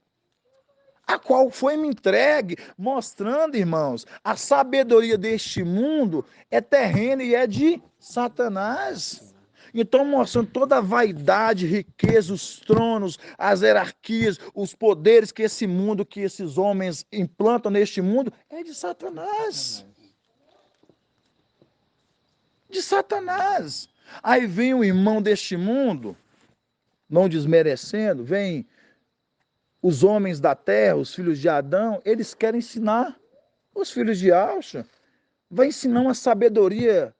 a qual foi-me entregue, mostrando, irmãos, a sabedoria deste mundo é terrena e é de Satanás. Então, mostrando toda a vaidade, riqueza, os tronos, as hierarquias, os poderes que esse mundo, que esses homens implantam neste mundo, é de Satanás. De Satanás. Aí vem o irmão deste mundo, não desmerecendo, vem os homens da terra, os filhos de Adão, eles querem ensinar os filhos de Alcha. Vai ensinar uma sabedoria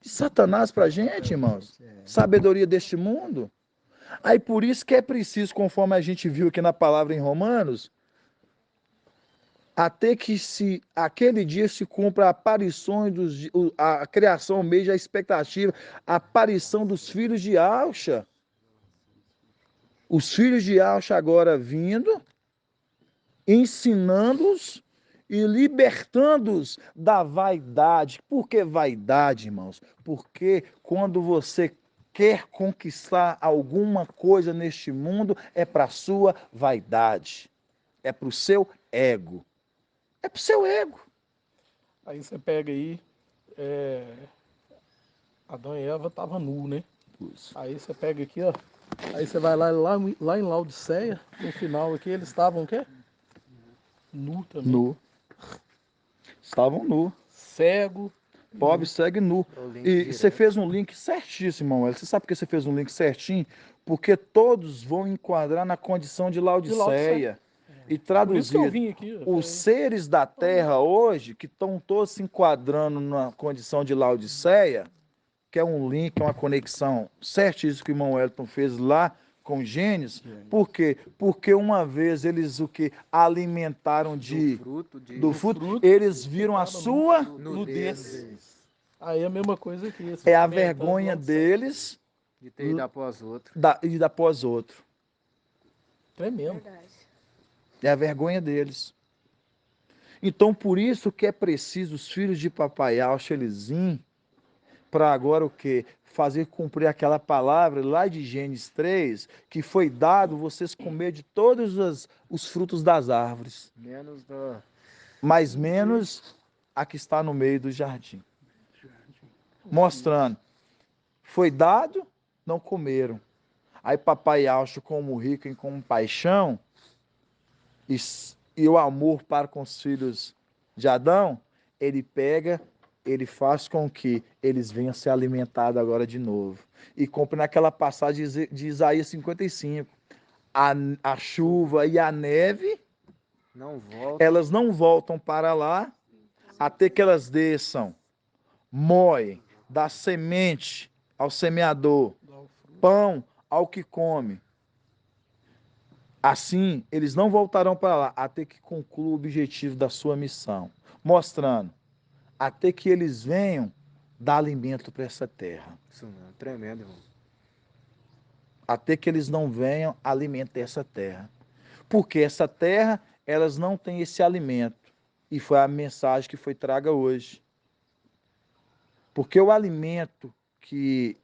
de Satanás para a gente, irmãos. Sabedoria deste mundo. Aí por isso que é preciso, conforme a gente viu aqui na palavra em Romanos, até que aquele dia se cumpra a aparição a criação, o mês da expectativa, a aparição dos filhos de Alxa. Os filhos de Alxa agora vindo, ensinando-os e libertando-os da vaidade. Por que vaidade, irmãos? Porque quando você quer conquistar alguma coisa neste mundo, é para a sua vaidade, é para o seu ego. É pro seu ego. Aí você pega aí, Adão e Eva estavam nu, né? Isso. Aí você pega aqui, ó. Aí você vai lá em Laodiceia, no final aqui, eles estavam o quê? Nu também. Nu. Estavam nu. Cego. Pobre, cego e nu. E você fez um link certíssimo, irmão. Você sabe por que você fez um link certinho? Porque todos vão enquadrar na condição de Laodiceia. E Por isso que eu traduzir vim aqui. os seres da terra hoje, que estão todos se enquadrando na condição de Laodiceia, que é um link, uma conexão certíssima que o irmão Elton fez lá com Gênesis. Por quê? Porque uma vez eles o que alimentaram do fruto, eles viram a sua nudez. Aí é a mesma coisa aqui. é a vergonha deles De ter ido após outro. e após outro. Tremendo. É a vergonha deles. Então, por isso que é preciso os filhos de Papai Alxa, eles virem para agora o quê? Fazer cumprir aquela palavra lá de Gênesis 3, que foi dado vocês comer de todos os frutos das árvores, Menos da... mas menos a que está no meio do jardim. Mostrando, foi dado, não comeram. Aí Papai Alcho, como rico em compaixão e o amor para com os filhos de Adão, ele pega, ele faz com que eles venham ser alimentados agora de novo. E compre naquela passagem de Isaías 55. A chuva e a neve, Não volta. elas não voltam para lá até que elas desçam, moem, dá semente ao semeador, pão ao que come. Assim, eles não voltarão para lá até que conclua o objetivo da sua missão, mostrando até que eles venham dar alimento para essa terra. Isso não, tremendo, irmão. Até que eles não venham alimentar essa terra. Porque essa terra, elas não têm esse alimento. E foi a mensagem que foi traga hoje. Porque o alimento que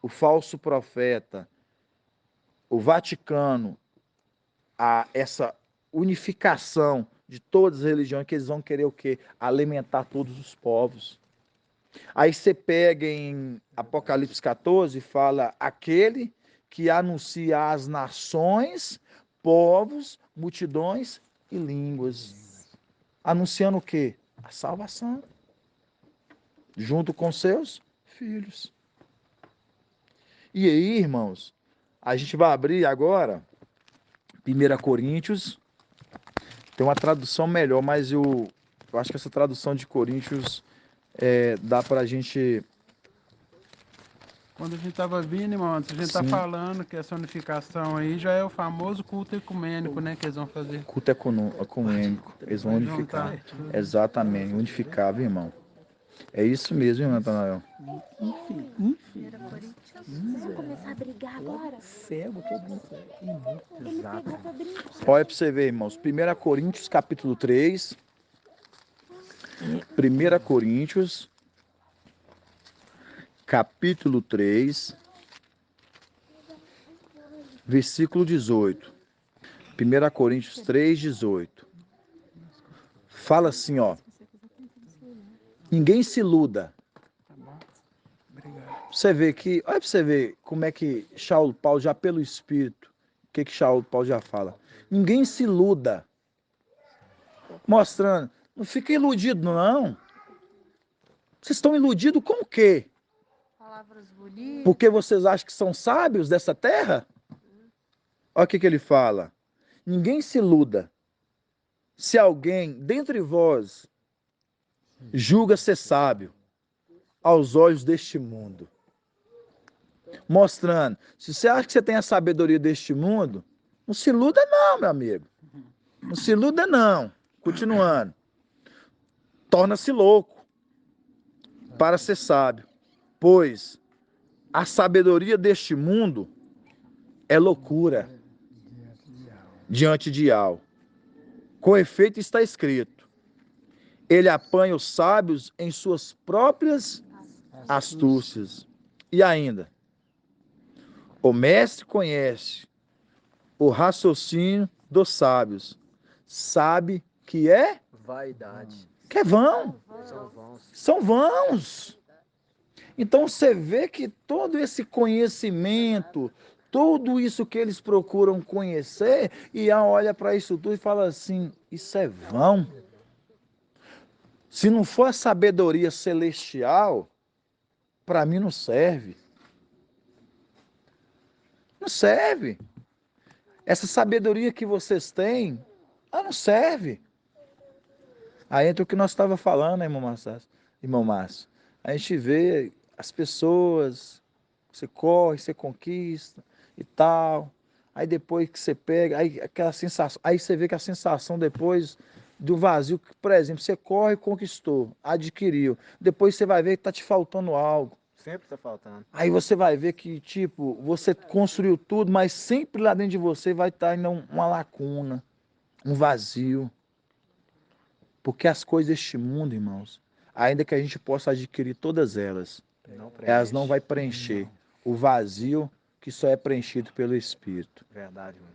o falso profeta, o Vaticano, essa unificação de todas as religiões, que eles vão querer o quê? Alimentar todos os povos. Aí você pega em Apocalipse 14 e fala aquele que anuncia às nações, povos, multidões e línguas. Anunciando o quê? A salvação. Junto com seus filhos. E aí, irmãos, a gente vai abrir agora 1 Coríntios. Tem uma tradução melhor, mas eu acho que essa tradução de Coríntios dá pra gente... Quando a gente estava vindo, irmão, antes a gente está falando que essa unificação aí já é o famoso culto ecumênico, né, que eles vão fazer. Culto ecumênico. Eles vão unificar. Exatamente, unificar, viu, irmão? É isso mesmo, irmão Natanael. Vamos começar a brigar agora? Cego, todo mundo cego. Ele pegou pra brincar. Olha para você ver, irmãos. 1 Coríntios, capítulo 3. 1 Coríntios, capítulo 3, versículo 18. 1 Coríntios 3, 18. Fala assim, ó. Ninguém se iluda. Você vê que, olha para você ver como é que Saulo Paulo, já pelo Espírito, o que Saulo Paulo já fala. Ninguém se iluda. Mostrando, não fica iludido, não. Vocês estão iludidos com o quê? Palavras bonitas. Porque vocês acham que são sábios dessa terra? Olha o que ele fala. Ninguém se iluda. Se alguém dentre vós julga ser sábio aos olhos deste mundo. Mostrando, se você acha que você tem a sabedoria deste mundo, não se iluda não, meu amigo. Não se iluda não. Continuando. Torna-se louco para ser sábio, pois a sabedoria deste mundo é loucura diante de Al. Com efeito está escrito: ele apanha os sábios em suas próprias astúcias. E ainda, o mestre conhece o raciocínio dos sábios, sabe que é Vaidade. que é vão, São vãos. são vãos. Então você vê que todo esse conhecimento, tudo isso que eles procuram conhecer, e olha para isso tudo e fala assim: isso é vão. Se não for a sabedoria celestial, para mim não serve. Não serve. Essa sabedoria que vocês têm, ela não serve. Aí entra o que nós estávamos falando, né, irmão Márcio? A gente vê as pessoas, você corre, você conquista e tal. Aí depois que você pega, aí aquela sensação, aí você vê que a sensação depois do vazio, por exemplo, você corre, conquistou, adquiriu. Depois você vai ver que está te faltando algo. Sempre tá faltando. Aí você vai ver que, tipo, você construiu tudo, mas sempre lá dentro de você vai estar ainda uma lacuna, um vazio. Porque as coisas deste mundo, irmãos, ainda que a gente possa adquirir todas elas, Não elas não preenche. vai preencher o vazio que só é preenchido pelo Espírito. Verdade, mano.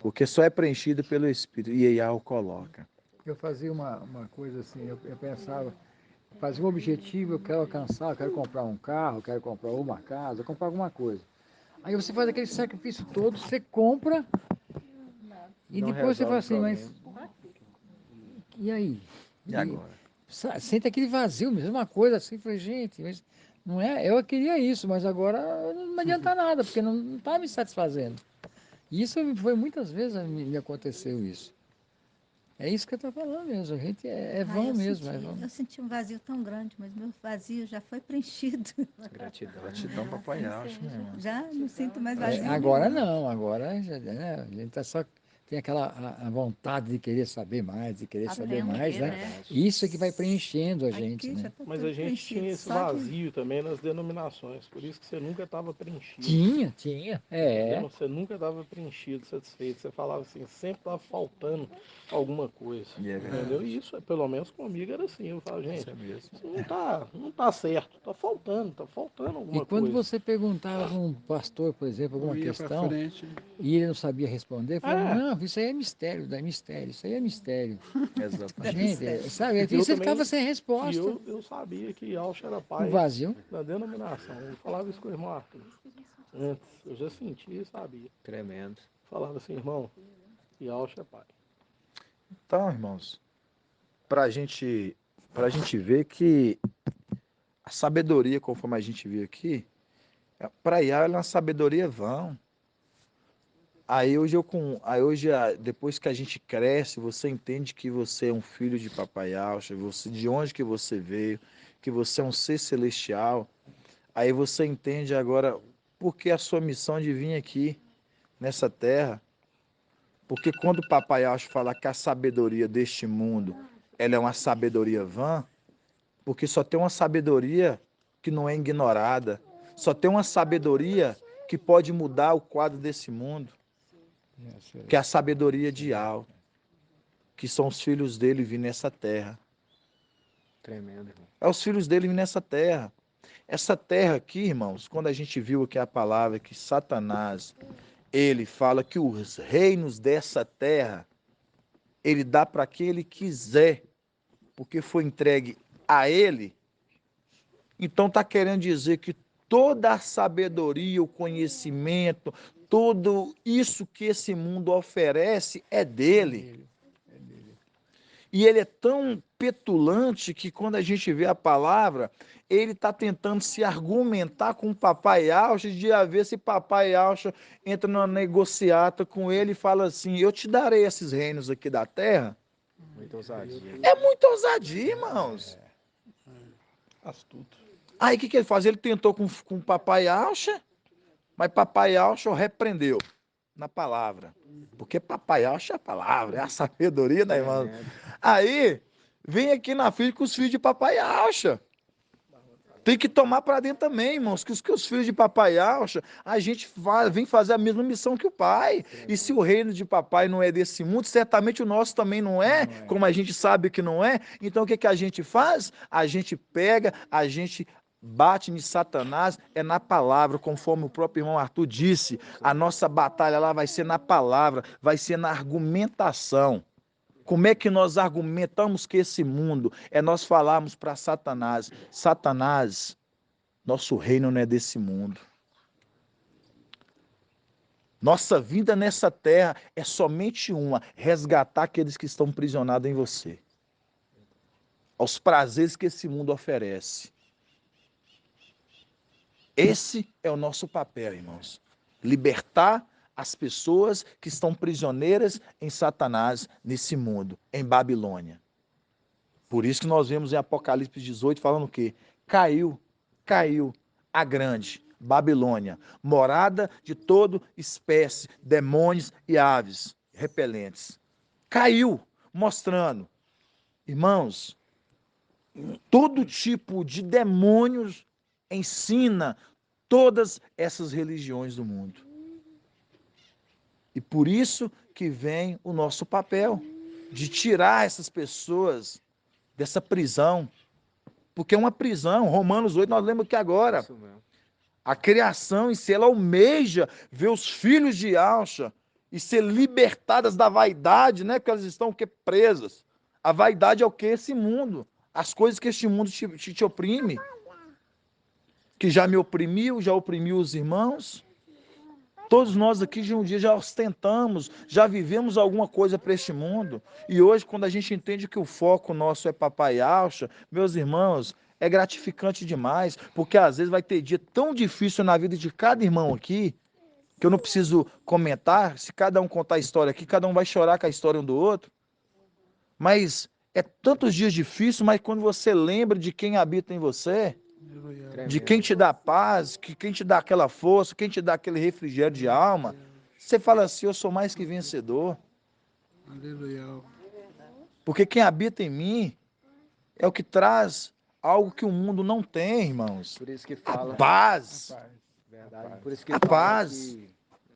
Porque só é preenchido pelo Espírito. E aí o coloca. Eu fazia uma coisa assim, eu pensava, fazia um objetivo, eu quero alcançar, eu quero comprar um carro, eu quero comprar uma casa, comprar alguma coisa. Aí você faz aquele sacrifício todo, você compra, e Não depois você fala assim, resolve mas e aí? E agora? Sente aquele vazio, mesma coisa assim, falei, gente, mas não é, eu queria isso, mas agora não adianta nada, porque não está me satisfazendo. E isso foi muitas vezes me aconteceu isso. É isso que eu estou falando mesmo, a gente é vão mesmo. Eu senti um vazio tão grande, mas meu vazio já foi preenchido. gratidão. Gratidão, papai, acho, né, irmão? Já não sinto mais vazio Agora nenhum. não, agora né, a gente tá só tem aquela a vontade de querer saber mais, de querer saber mais, né? Verdade. Isso é que vai preenchendo a gente, Aqui né? já tá Mas tudo a gente preenchido, tinha esse só de- vazio também nas denominações, por isso que você nunca estava preenchido. Tinha, Entendeu? Você nunca estava preenchido, satisfeito. Você falava assim, sempre estava faltando alguma coisa. E é Entendeu? E isso, pelo menos comigo, era assim. Eu falava, gente, Isso é mesmo. isso não tá certo, tá faltando E alguma quando coisa. você perguntava a um pastor, por exemplo, Não alguma ia pra questão, frente. e ele não sabia responder, eu falava, É. não, isso aí é mistério, é mistério, isso aí é mistério. Exatamente. Gente, sabe, Eu você também- ficava sem E resposta, eu sabia que Alcha era um pai vazio. da denominação. Eu falava isso com o irmão Arthur. Antes, eu já sentia e sabia. Tremendo. Falava assim, irmão, e Alcha é pai. Então, irmãos, para gente ver que a sabedoria, conforme a gente viu aqui, para Iá ela é uma sabedoria vã. Depois que a gente cresce, você entende que você é um filho de Papai Alcha, você de onde que você veio, que você é um ser celestial. Aí você entende agora por que a sua missão de vir aqui nessa terra. Porque quando o Papai Alcha fala que a sabedoria deste mundo, ela é uma sabedoria vã, porque só tem uma sabedoria que não é ignorada, só tem uma sabedoria que pode mudar o quadro desse mundo, que é a sabedoria de Al, que são os filhos dele vindo nessa terra. Tremendo, irmão. É os filhos dele vindo nessa terra. Essa terra aqui, irmãos, quando a gente viu aqui a palavra que Satanás, ele fala que os reinos dessa terra, ele dá para quem ele quiser, porque foi entregue a ele. Então está querendo dizer que toda a sabedoria, o conhecimento, tudo isso que esse mundo oferece é dele. E ele é tão petulante que quando a gente vê a palavra, ele está tentando se argumentar com o Papai Alcha, de ver se Papai Alcha entra numa negociata com ele e fala assim, eu te darei esses reinos aqui da terra. Muita ousadia. É muita ousadia, irmãos. Astuto. Aí o que ele faz? Ele tentou com o Papai Alcha, mas Papai Alcha o repreendeu. na palavra. Porque papai acha a palavra, é a sabedoria, né, irmão? Tremendo. Aí, vem aqui na frente com os filhos de papai acha. Tem que tomar para dentro também, irmãos, que os filhos de papai acha, a gente vem fazer a mesma missão que o pai. E se o reino de papai não é desse mundo, certamente o nosso também não é, como a gente sabe que não é. Então o que a gente faz? A gente pega, a gente bate em Satanás, é na palavra, conforme o próprio irmão Arthur disse. A nossa batalha lá vai ser na palavra, vai ser na argumentação. Como é que nós argumentamos que esse mundo é nós falarmos para Satanás, Satanás, nosso reino não é desse mundo. Nossa vida nessa terra é somente uma, resgatar aqueles que estão prisionados em você. Aos prazeres que esse mundo oferece. Esse é o nosso papel, irmãos. Libertar as pessoas que estão prisioneiras em Satanás, nesse mundo, em Babilônia. Por isso que nós vemos em Apocalipse 18 falando o quê? Caiu a grande Babilônia, morada de toda espécie, demônios e aves repelentes. Caiu, mostrando, irmãos, todo tipo de demônios ensina todas essas religiões do mundo. E por isso que vem o nosso papel de tirar essas pessoas dessa prisão. Porque é uma prisão. Romanos 8, nós lemos que agora. Isso mesmo. A criação em si, ela almeja ver os filhos de Alcha e ser libertadas da vaidade, né? Porque elas estão o quê? Presas. A vaidade é o quê? Esse mundo. As coisas que este mundo te oprime. Que já me oprimiu, já oprimiu os irmãos. Todos nós aqui de um dia já ostentamos, já vivemos alguma coisa para este mundo. E hoje, quando a gente entende que o foco nosso é papai Alcha, meus irmãos, é gratificante demais, porque às vezes vai ter dia tão difícil na vida de cada irmão aqui, que eu não preciso comentar, se cada um contar a história aqui, cada um vai chorar com a história um do outro. Mas é tantos dias difíceis, mas quando você lembra de quem habita em você, de quem te dá paz, quem te dá aquela força, quem te dá aquele refrigério de alma, você fala assim, eu sou mais que vencedor. Aleluia. Porque quem habita em mim é o que traz algo que o mundo não tem, irmãos. Por isso que A fala, paz. verdade, por isso que A fala paz. que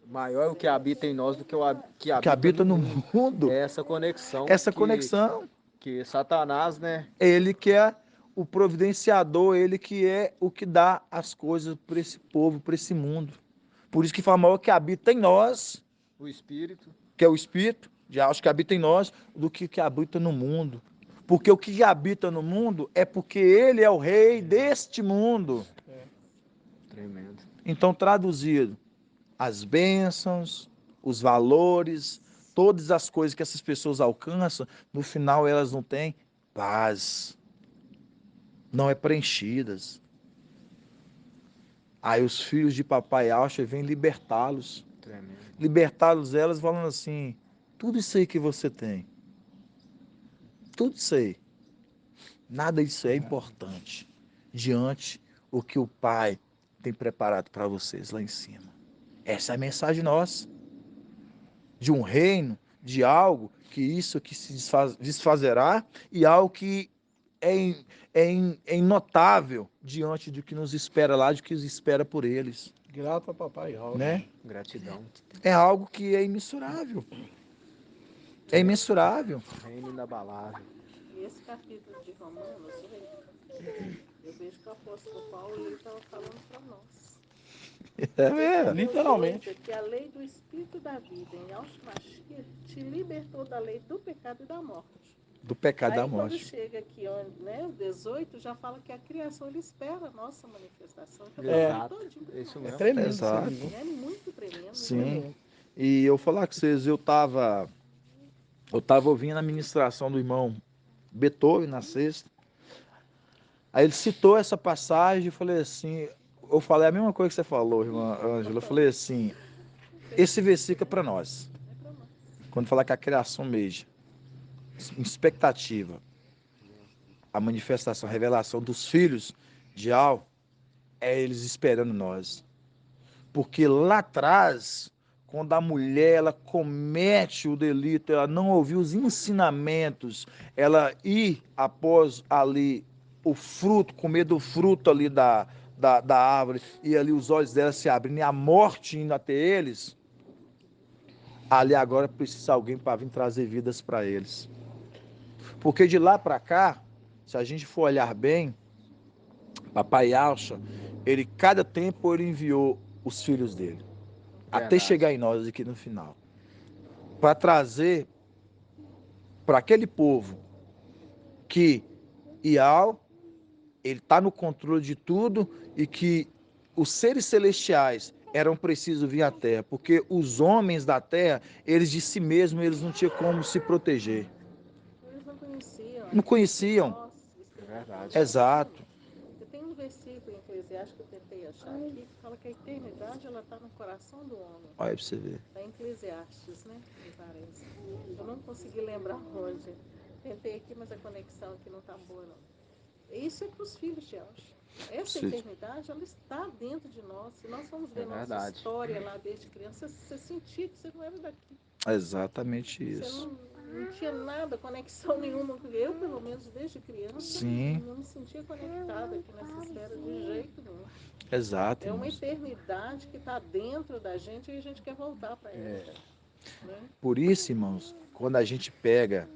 maior é o que habita em nós do que o que Que habita no mundo. É essa conexão. Essa conexão. Que Satanás, né? Ele que é o providenciador, ele que é o que dá as coisas para esse povo, para esse mundo. Por isso que fala maior que habita em nós, O Espírito. que é o Espírito de Deus que habita em nós, do que habita no mundo. Porque o que habita no mundo é porque ele é o rei deste mundo. Tremendo. Então, traduzido, as bênçãos, os valores, todas as coisas que essas pessoas alcançam, no final elas não têm paz. Não é preenchidas. Aí os filhos de papai Alcha vêm libertá-los. Tremendo. Libertá-los elas falando assim, tudo isso aí que você tem, tudo isso aí, nada disso é importante diante o que o Pai tem preparado para vocês lá em cima. Essa é a mensagem nossa. De um reino, de algo que isso que se desfazerá e algo que é notável diante do que nos espera lá, do que nos espera por eles. Grato a papai Alcha. Né? Gratidão. É algo que é imensurável. É imensurável. Reino inabalável. E esse capítulo de Romanos, eu vejo que o apóstolo Paulo ele estava falando para nós. É mesmo. Literalmente. Que a lei do Espírito da vida em Yahshua te libertou da lei do pecado e da morte. Do pecado Aí, da quando morte. chega aqui, né, o 18, já fala que a criação ele espera a nossa manifestação. Então, Exato. todinho pra Isso nós. mesmo. Tremendo. Exato. Sim. É muito tremendo. Sim. Né? E eu falar com vocês, eu tava ouvindo a ministração do irmão Beethoven na sexta. Aí ele citou essa passagem e falei assim, eu falei a mesma coisa que você falou, irmã Ângela. Eu falei assim, esse versículo é para nós. Quando falar que a criação mesmo, expectativa, a manifestação, a revelação dos filhos de Al, é eles esperando nós. Porque lá atrás, quando a mulher ela comete o delito, ela não ouvir os ensinamentos, ela ir após ali o fruto, comer do fruto ali da árvore, e ali os olhos dela se abrem, e a morte indo até eles, ali agora precisa alguém para vir trazer vidas para eles. Porque de lá para cá, se a gente for olhar bem, Papai Yahshua, ele cada tempo ele enviou os filhos dele, até chegar em nós aqui no final, para trazer para aquele povo que Ial, ele está no controle de tudo e que os seres celestiais eram precisos vir à terra, porque os homens da terra, eles de si mesmos, eles não tinham como se proteger. Eles não conheciam. Não conheciam. Nossa, É verdade. Exato. tem um versículo em Eclesiastes que eu tentei achar aqui, que fala que a eternidade ela está no coração do homem. Olha para você ver. Está em Eclesiastes, né? Me parece. Eu não consegui lembrar onde. Tentei aqui, mas a conexão aqui não está boa, não. Isso é para os filhos de Deus. Essa Sim. eternidade, ela está dentro de nós. Se nós vamos ver nossa verdade. história lá desde criança, você sentia que você não era daqui. Exatamente Você isso. não tinha nada, conexão nenhuma. Eu, pelo menos, desde criança, Sim. não me sentia conectada aqui nessa esfera de jeito nenhum. Exato. É uma Irmãos. eternidade que está dentro da gente e a gente quer voltar para ela. Né? Por isso, irmãos, quando a gente pega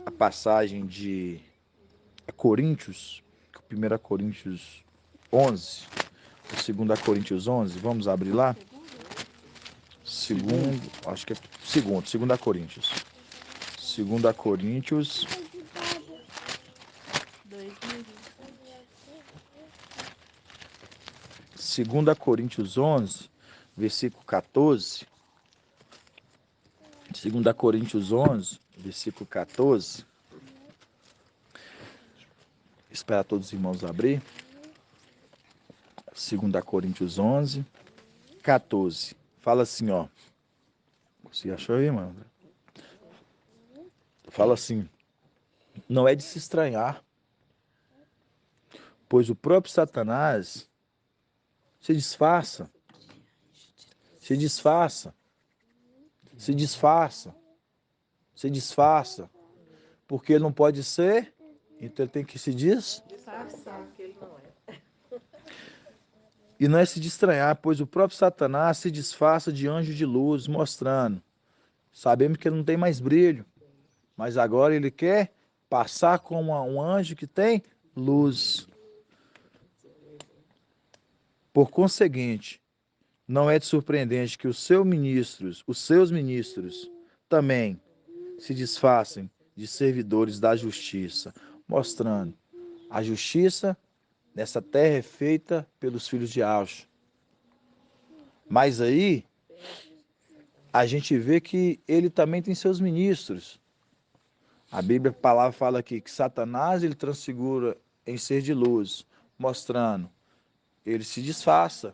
a passagem de Coríntios, 1 Coríntios 11, 2 Coríntios 11, vamos abrir lá? Segundo, acho que é segundo, 2 Coríntios. 2 Coríntios, 2 Coríntios 11, versículo 14. 2 Coríntios 11, versículo 14. Espera todos os irmãos abrir. 2 Coríntios 11, 14. Fala assim, ó. Você achou aí, mano? Fala assim. Não é de se estranhar, pois o próprio Satanás se disfarça. Se disfarça. Se disfarça. Se disfarça. Porque ele não pode ser, então ele tem que se Disfarçar que ele não é. E não é se de estranhar, pois o próprio Satanás se disfarça de anjo de luz, mostrando. Sabemos que ele não tem mais brilho, mas agora ele quer passar como um anjo que tem luz. Por conseguinte, não é de surpreendente que os seus ministros também se disfarcem de servidores da justiça, mostrando a justiça nessa terra é feita pelos filhos de Yahshua. Mas aí a gente vê que ele também tem seus ministros. A Bíblia, a palavra fala aqui que Satanás ele transfigura em ser de luz, mostrando, ele se disfarça.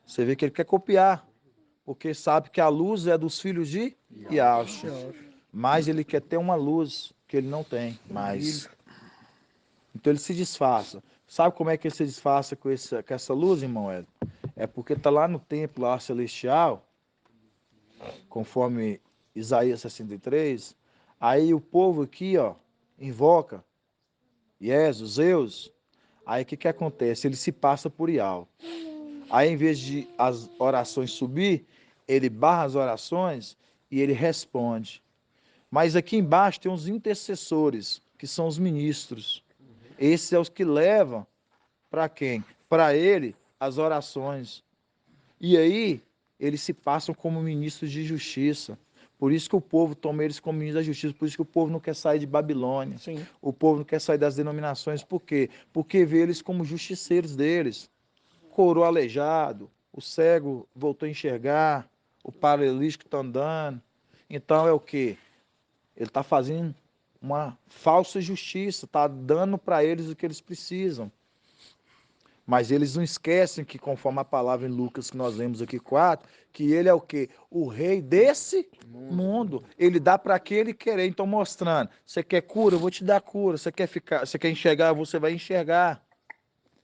Você vê que ele quer copiar, porque sabe que a luz é dos filhos de Yahshua. Mas ele quer ter uma luz que ele não tem mais. Então ele se disfarça. Sabe como é que ele se disfarça com essa luz, irmão Hélio? É porque está lá no templo lá celestial, conforme Isaías 63, aí o povo aqui, ó, invoca Jesus, Zeus. Aí o que acontece? Ele se passa por Ial. Aí em vez de as orações subir, ele barra as orações e ele responde. Mas aqui embaixo tem os intercessores, que são os ministros. Esses são os que levam para quem? Para ele as orações. E aí eles se passam como ministros de justiça. Por isso que o povo toma eles como ministros da justiça. Por isso que o povo não quer sair de Babilônia. Sim. O povo não quer sair das denominações. Por quê? Porque vê eles como justiceiros deles. Curou aleijado, o cego voltou a enxergar, o paralítico está andando. Então é o quê? Ele está fazendo uma falsa justiça, está dando para eles o que eles precisam. Mas eles não esquecem que, conforme a palavra em Lucas que nós lemos aqui 4, que ele é o quê? O rei desse mundo. Ele dá para aquele querer. Então, mostrando, você quer cura? Eu vou te dar cura. Você quer enxergar? Você vai enxergar.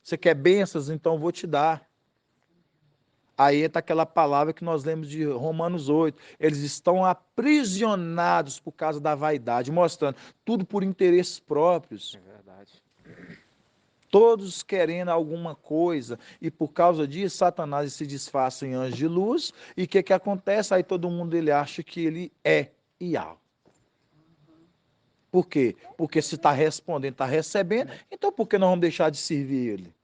Você quer bênçãos? Então eu vou te dar. Aí entra aquela palavra que nós lemos de Romanos 8. Eles estão aprisionados por causa da vaidade, mostrando tudo por interesses próprios. É verdade. Todos querendo alguma coisa. E por causa disso, Satanás se disfarça em anjo de luz. E o que acontece? Aí todo mundo ele acha que ele é Iau. Por quê? Porque se está respondendo, está recebendo, então por que nós vamos deixar de servir ele?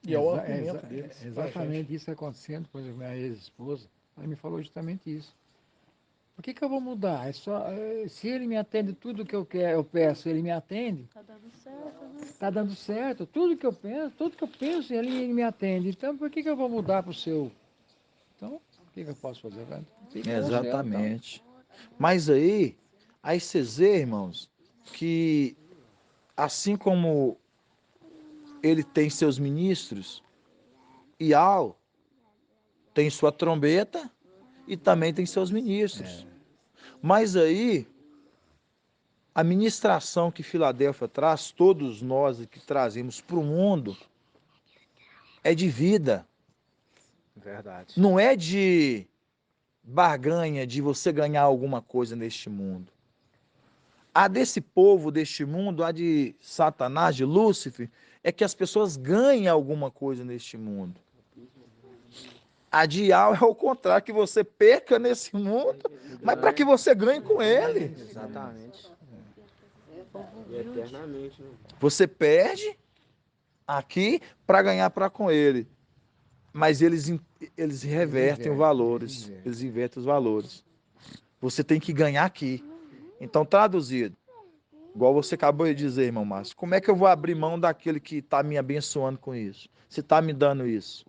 E é o Exa- argumento exa- deles. Exatamente isso acontecendo, por exemplo, minha ex-esposa, ela me falou justamente isso. Por que eu vou mudar? Se ele me atende tudo que eu quero, eu peço, ele me atende, Tá dando certo, né? está dando certo. Tudo que eu penso, ele me atende. Então, por que eu vou mudar para o seu? Então, o que eu posso fazer? Fica com o seu, então. Exatamente. Mas aí vocês vê, irmãos, que assim como ele tem seus ministros, Iau tem sua trombeta e também tem seus ministros. Mas aí, a ministração que Filadélfia traz, todos nós que trazemos para o mundo, é de vida. Verdade. Não é de barganha, de você ganhar alguma coisa neste mundo. A desse povo, deste mundo, a de Satanás, de Lúcifer, é que as pessoas ganhem alguma coisa neste mundo. A de Iau é o contrário, que você perca nesse mundo, mas para que você ganhe com ele. Exatamente. Povo E humilde. eternamente, né? Você perde aqui para ganhar para com ele. Mas eles revertem os valores. Eles invertem os valores. Você tem que ganhar aqui. Então, traduzido, igual você acabou de dizer, irmão Márcio, como é que eu vou abrir mão daquele que está me abençoando com isso? Se está me dando isso.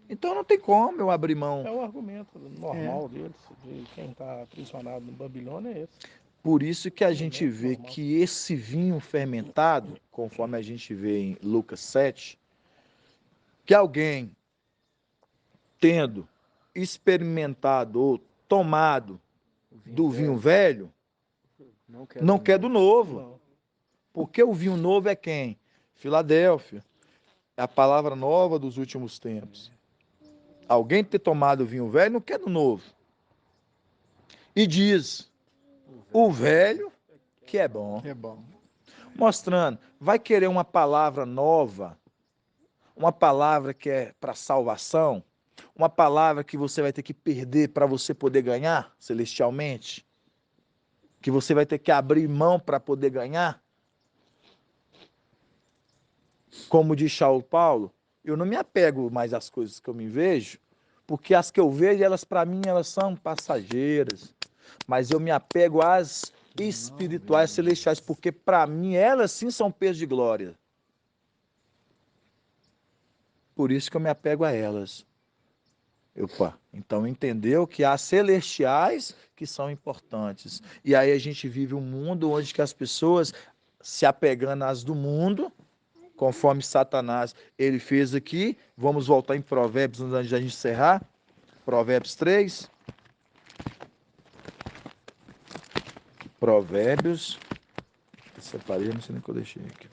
Então não tem como eu abrir mão. É o argumento normal deles, de quem está aprisionado no Babilônia, é esse. Por isso que a gente vê que esse vinho fermentado, conforme a gente vê em Lucas 7, que alguém tendo experimentado ou tomado do vinho velho, não quer do novo. Não. Porque o vinho novo é quem? Filadélfia. É a palavra nova dos últimos tempos. Alguém ter tomado o vinho velho não quer do novo. E diz, o velho que é bom. É bom. Mostrando, vai querer uma palavra nova, uma palavra que é para salvação, uma palavra que você vai ter que perder para você poder ganhar celestialmente, que você vai ter que abrir mão para poder ganhar. Como diz Paulo, eu não me apego mais às coisas que eu me vejo, porque as que eu vejo, elas para mim, elas são passageiras. Mas eu me apego às espirituais celestiais, porque para mim elas sim são peso de glória. Por isso que eu me apego a elas. Opa, então entendeu que há celestiais que são importantes. E aí a gente vive um mundo onde que as pessoas se apegando às do mundo, conforme Satanás ele fez aqui. Vamos voltar em Provérbios antes de a gente encerrar. Provérbios 3. Provérbios. Eu separei, não sei nem o que eu deixei aqui.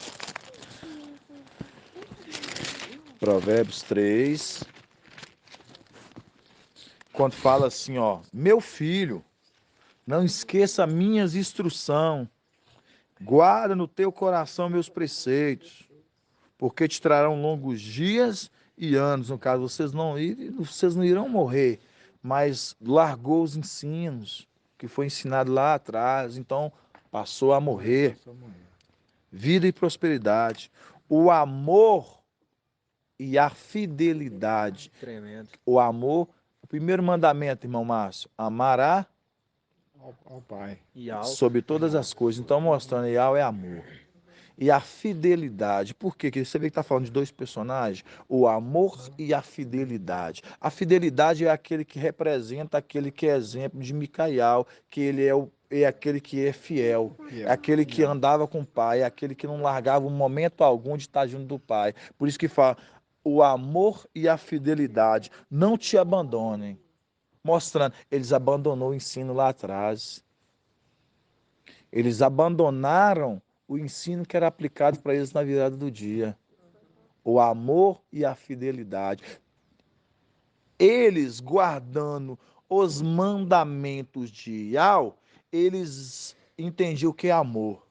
Provérbios 3. Quando fala assim, ó, meu filho, não esqueça minhas instruções, guarda no teu coração meus preceitos, porque te trarão longos dias e anos. No caso, vocês não irão morrer, mas largou os ensinos que foi ensinado lá atrás, então passou a morrer. Vida e prosperidade, o amor e a fidelidade. Tremendo. O amor, o primeiro mandamento, irmão Márcio, amará Ao Pai. sobre todas as coisas. Então, mostrando, Iau é amor. E a fidelidade. Por quê? Porque você vê que está falando de dois personagens? O amor e a fidelidade. A fidelidade é aquele que representa, aquele que é exemplo de Micael, que ele é aquele que é fiel, é aquele que andava com o pai, é aquele que não largava um momento algum de estar junto do pai. Por isso que fala, o amor e a fidelidade não te abandonem. Mostrando, eles abandonou o ensino lá atrás. Eles abandonaram o ensino que era aplicado para eles na virada do dia. O amor e a fidelidade. eles guardando os mandamentos de Yahweh, eles entendiam o que é amor.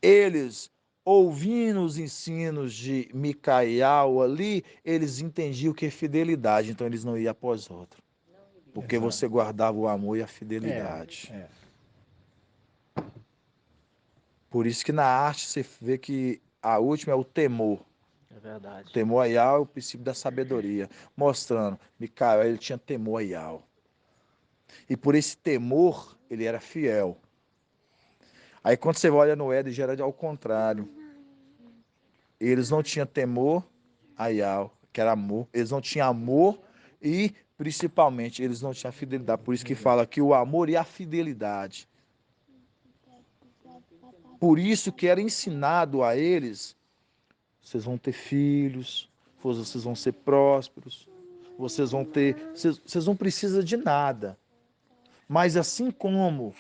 Eles, ouvindo os ensinos de Micael ali, eles entendiam o que é fidelidade, então eles não iam após outro. Porque Exato. você guardava o amor e a fidelidade. Por isso que na arte você vê que a última é o temor. É verdade. O temor a Yahweh é o princípio da sabedoria. Mostrando, Micael, ele tinha temor a Yahweh. E por esse temor, ele era fiel. Aí quando você olha no Éden, já era ao contrário. Eles não tinham temor a Yahweh, que era amor. Eles não tinham amor e, principalmente, eles não tinham fidelidade. Por isso que fala que o amor e a fidelidade. Por isso que era ensinado a eles, vocês vão ter filhos, vocês vão ser prósperos, vocês vão ter... Vocês não precisam de nada. Mas assim como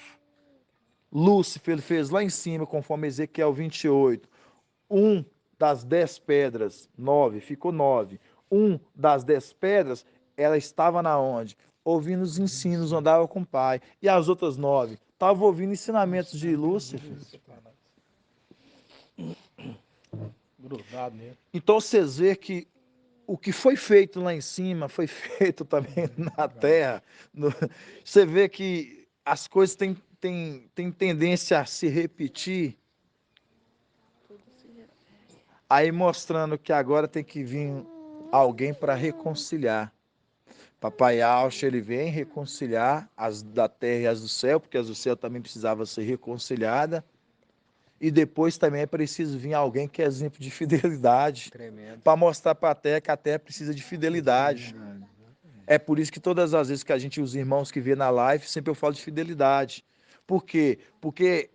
Lúcifer fez lá em cima, conforme Ezequiel 28, das 10 pedras, 9, ficou 9. Das 10 pedras, ela estava na onde? Ouvindo os ensinos, andava com o pai. E as outras 9? Estavam ouvindo ensinamentos de Lúcifer. Grudado nele. Então vocês vê que o que foi feito lá em cima foi feito também na terra. Você vê que as coisas têm tendência a se repetir. Aí mostrando que agora tem que vir alguém para reconciliar. Papai Alcha, ele vem reconciliar as da terra e as do céu, porque as do céu também precisavam ser reconciliadas. E depois também é preciso vir alguém que é exemplo de fidelidade. Para mostrar para a terra que a terra precisa de fidelidade. É por isso que todas as vezes que a gente, os irmãos que vê na live, sempre eu falo de fidelidade. Por quê? Porque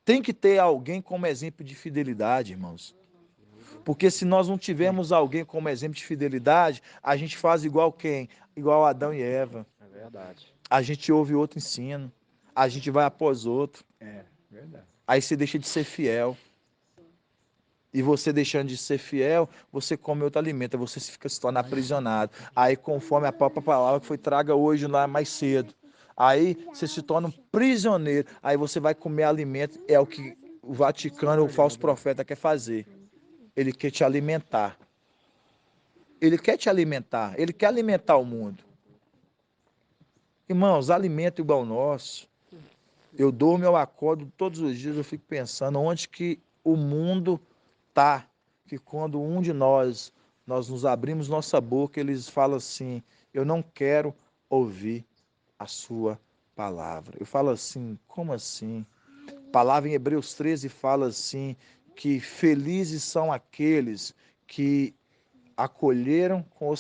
tem que ter alguém como exemplo de fidelidade, irmãos. Porque se nós não tivermos alguém como exemplo de fidelidade, a gente faz igual quem? Igual Adão e Eva. É verdade. A gente ouve outro ensino. A gente vai após outro. Verdade. Aí você deixa de ser fiel. E você deixando de ser fiel, você come outro alimento, você se torna aprisionado. Aí conforme a própria palavra que foi traga hoje lá mais cedo. Aí você se torna um prisioneiro. Aí você vai comer alimento, é o que o Vaticano, o falso profeta quer fazer. Ele quer te alimentar. Ele quer te alimentar. Ele quer alimentar o mundo. Irmãos, alimento igual ao nosso. Eu durmo, eu acordo todos os dias, eu fico pensando onde que o mundo está. Que quando um de nós nos abrimos nossa boca, eles falam assim, eu não quero ouvir a sua palavra. Eu falo assim, como assim? A palavra em Hebreus 13 fala assim, que felizes são aqueles que acolheram com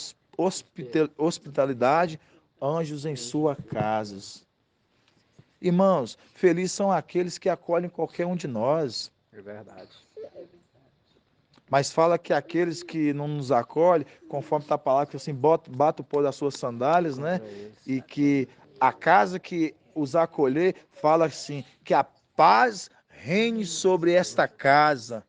hospitalidade anjos em suas casas. Irmãos, felizes são aqueles que acolhem qualquer um de nós. É verdade. Mas fala que aqueles que não nos acolhem, conforme está a palavra, que assim, bata o pó das suas sandálias, né? E que a casa que os acolher, fala assim, que a paz reine sobre esta casa.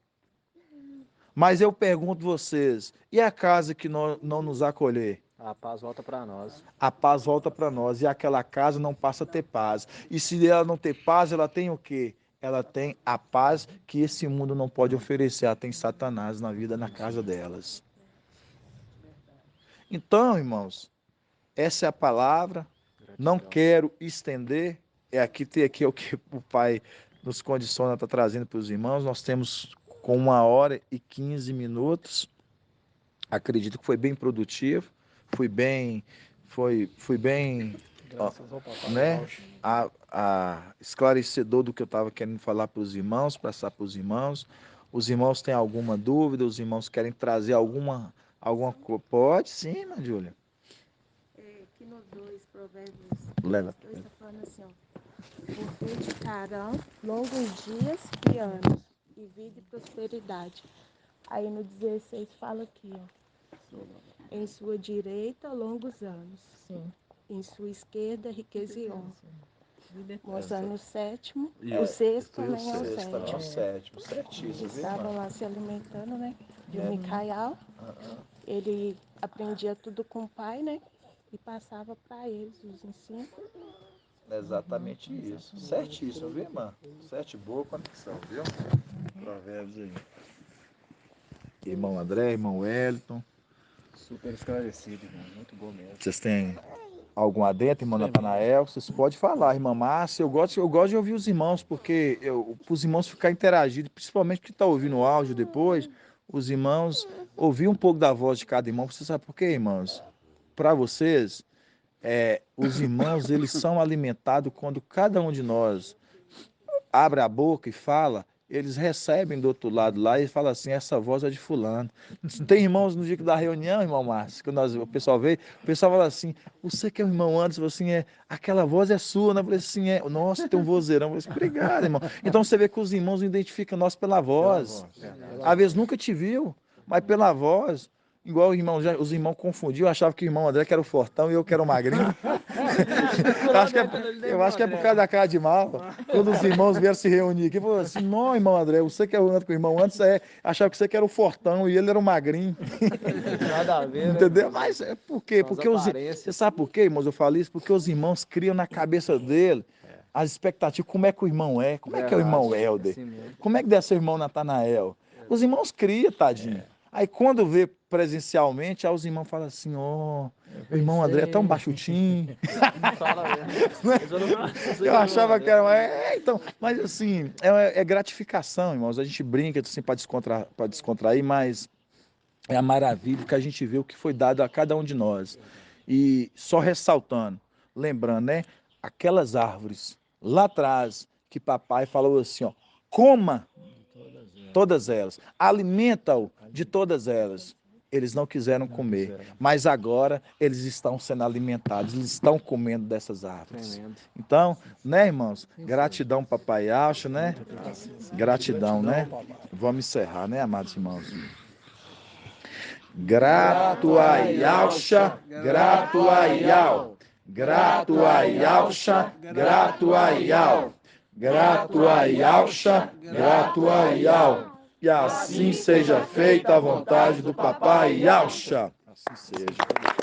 Mas eu pergunto vocês, e a casa que não nos acolher? A paz volta para nós. A paz volta para nós, e aquela casa não passa a ter paz. E se ela não ter paz, ela tem o quê? Ela tem a paz que esse mundo não pode oferecer. Ela tem Satanás na vida, na casa delas. Então, irmãos, essa é a palavra. Não quero estender. Tem aqui o que o Pai nos condiciona, está trazendo para os irmãos. Nós temos com 1h15. Acredito que foi bem produtivo. Fui bem, Graças ao papai né, Alcha. esclarecedor do que eu estava querendo falar para os irmãos, passar para os irmãos. Os irmãos têm alguma dúvida? Os irmãos querem trazer alguma coisa? Pode sim, Irmã Júlia. Aqui no 2, Provérbios Leva. 2, está falando assim, ó. Porque te farão longos dias e anos, e vida e prosperidade. Aí no 16 fala aqui, ó. Em sua direita, longos anos. Sim. Em sua esquerda, riqueza e honra. Vida Mostrando o sétimo. E O sexto o também é o sexto também é o sétimo. sétimo. Certíssimo, viu, Estavam irmã? lá se alimentando, né? De Micael. ele aprendia tudo com o pai, né? E passava para eles os ensinos. É exatamente isso. Certíssimo, viu, irmã? Certo, boa conexão, viu? Provérbios aí. Irmão André, irmão Wellington. Super esclarecido, irmão. Muito bom mesmo. Vocês têm algum adentro, irmão Natanael? Vocês podem falar, irmã Márcia. Eu gosto de ouvir os irmãos, porque os irmãos ficar interagindo, principalmente que está ouvindo o áudio depois, os irmãos ouvir um pouco da voz de cada irmão. Você sabe por quê, irmãos? Para vocês, os irmãos, eles são alimentados quando cada um de nós abre a boca e fala, eles recebem do outro lado lá e falam assim, essa voz é de fulano. Tem irmãos no dia da reunião, irmão Márcio, que o pessoal veio, o pessoal fala assim, você que é o irmão Anderson, assim, aquela voz é sua, né? Eu falei assim, nossa, tem um vozeirão. Eu falei assim, obrigado, irmão. Então você vê que os irmãos identificam nós pela voz. Às vezes nunca te viu, mas pela voz. Igual os irmãos confundiam, achavam que o irmão André que era o fortão e eu que era o magrinho. Eu acho que é por causa da cara de mal. Quando os irmãos vieram se reunir aqui, falaram assim, não, irmão André, você que é o irmão antes, achava que você que era o fortão e ele era o magrinho. Nada a ver, Entendeu? né? Mas é por quê? Porque aparências. você sabe por quê, irmãos? Eu falo isso porque os irmãos criam na cabeça dele as expectativas, como é que o irmão é, como é que é o irmão Helder, Assim mesmo. como é que deve ser o irmão Natanael. Os irmãos criam, tadinho. Aí quando vê presencialmente, aí os irmãos falam assim, o irmão André é tão baixutinho. Eu achava que era, então, mas assim, é gratificação, irmãos. A gente brinca assim para descontrair, mas é a maravilha que a gente vê o que foi dado a cada um de nós. E só ressaltando, lembrando, né? Aquelas árvores lá atrás que papai falou assim, ó, coma todas elas, alimenta-o de todas elas. Eles não quiseram comer, mas agora eles estão sendo alimentados, eles estão comendo dessas árvores. Tremendo. Então, né, irmãos? Gratidão, papai Alcho, né? Gratidão, né? Vamos encerrar, né, amados irmãos? Grato a Yalcha, grato a Yal. Grato a Yalcha, grato a Yal. Grato a Yalcha, grato a Yal. E assim seja feita a vontade do papai Yalcha. Assim seja.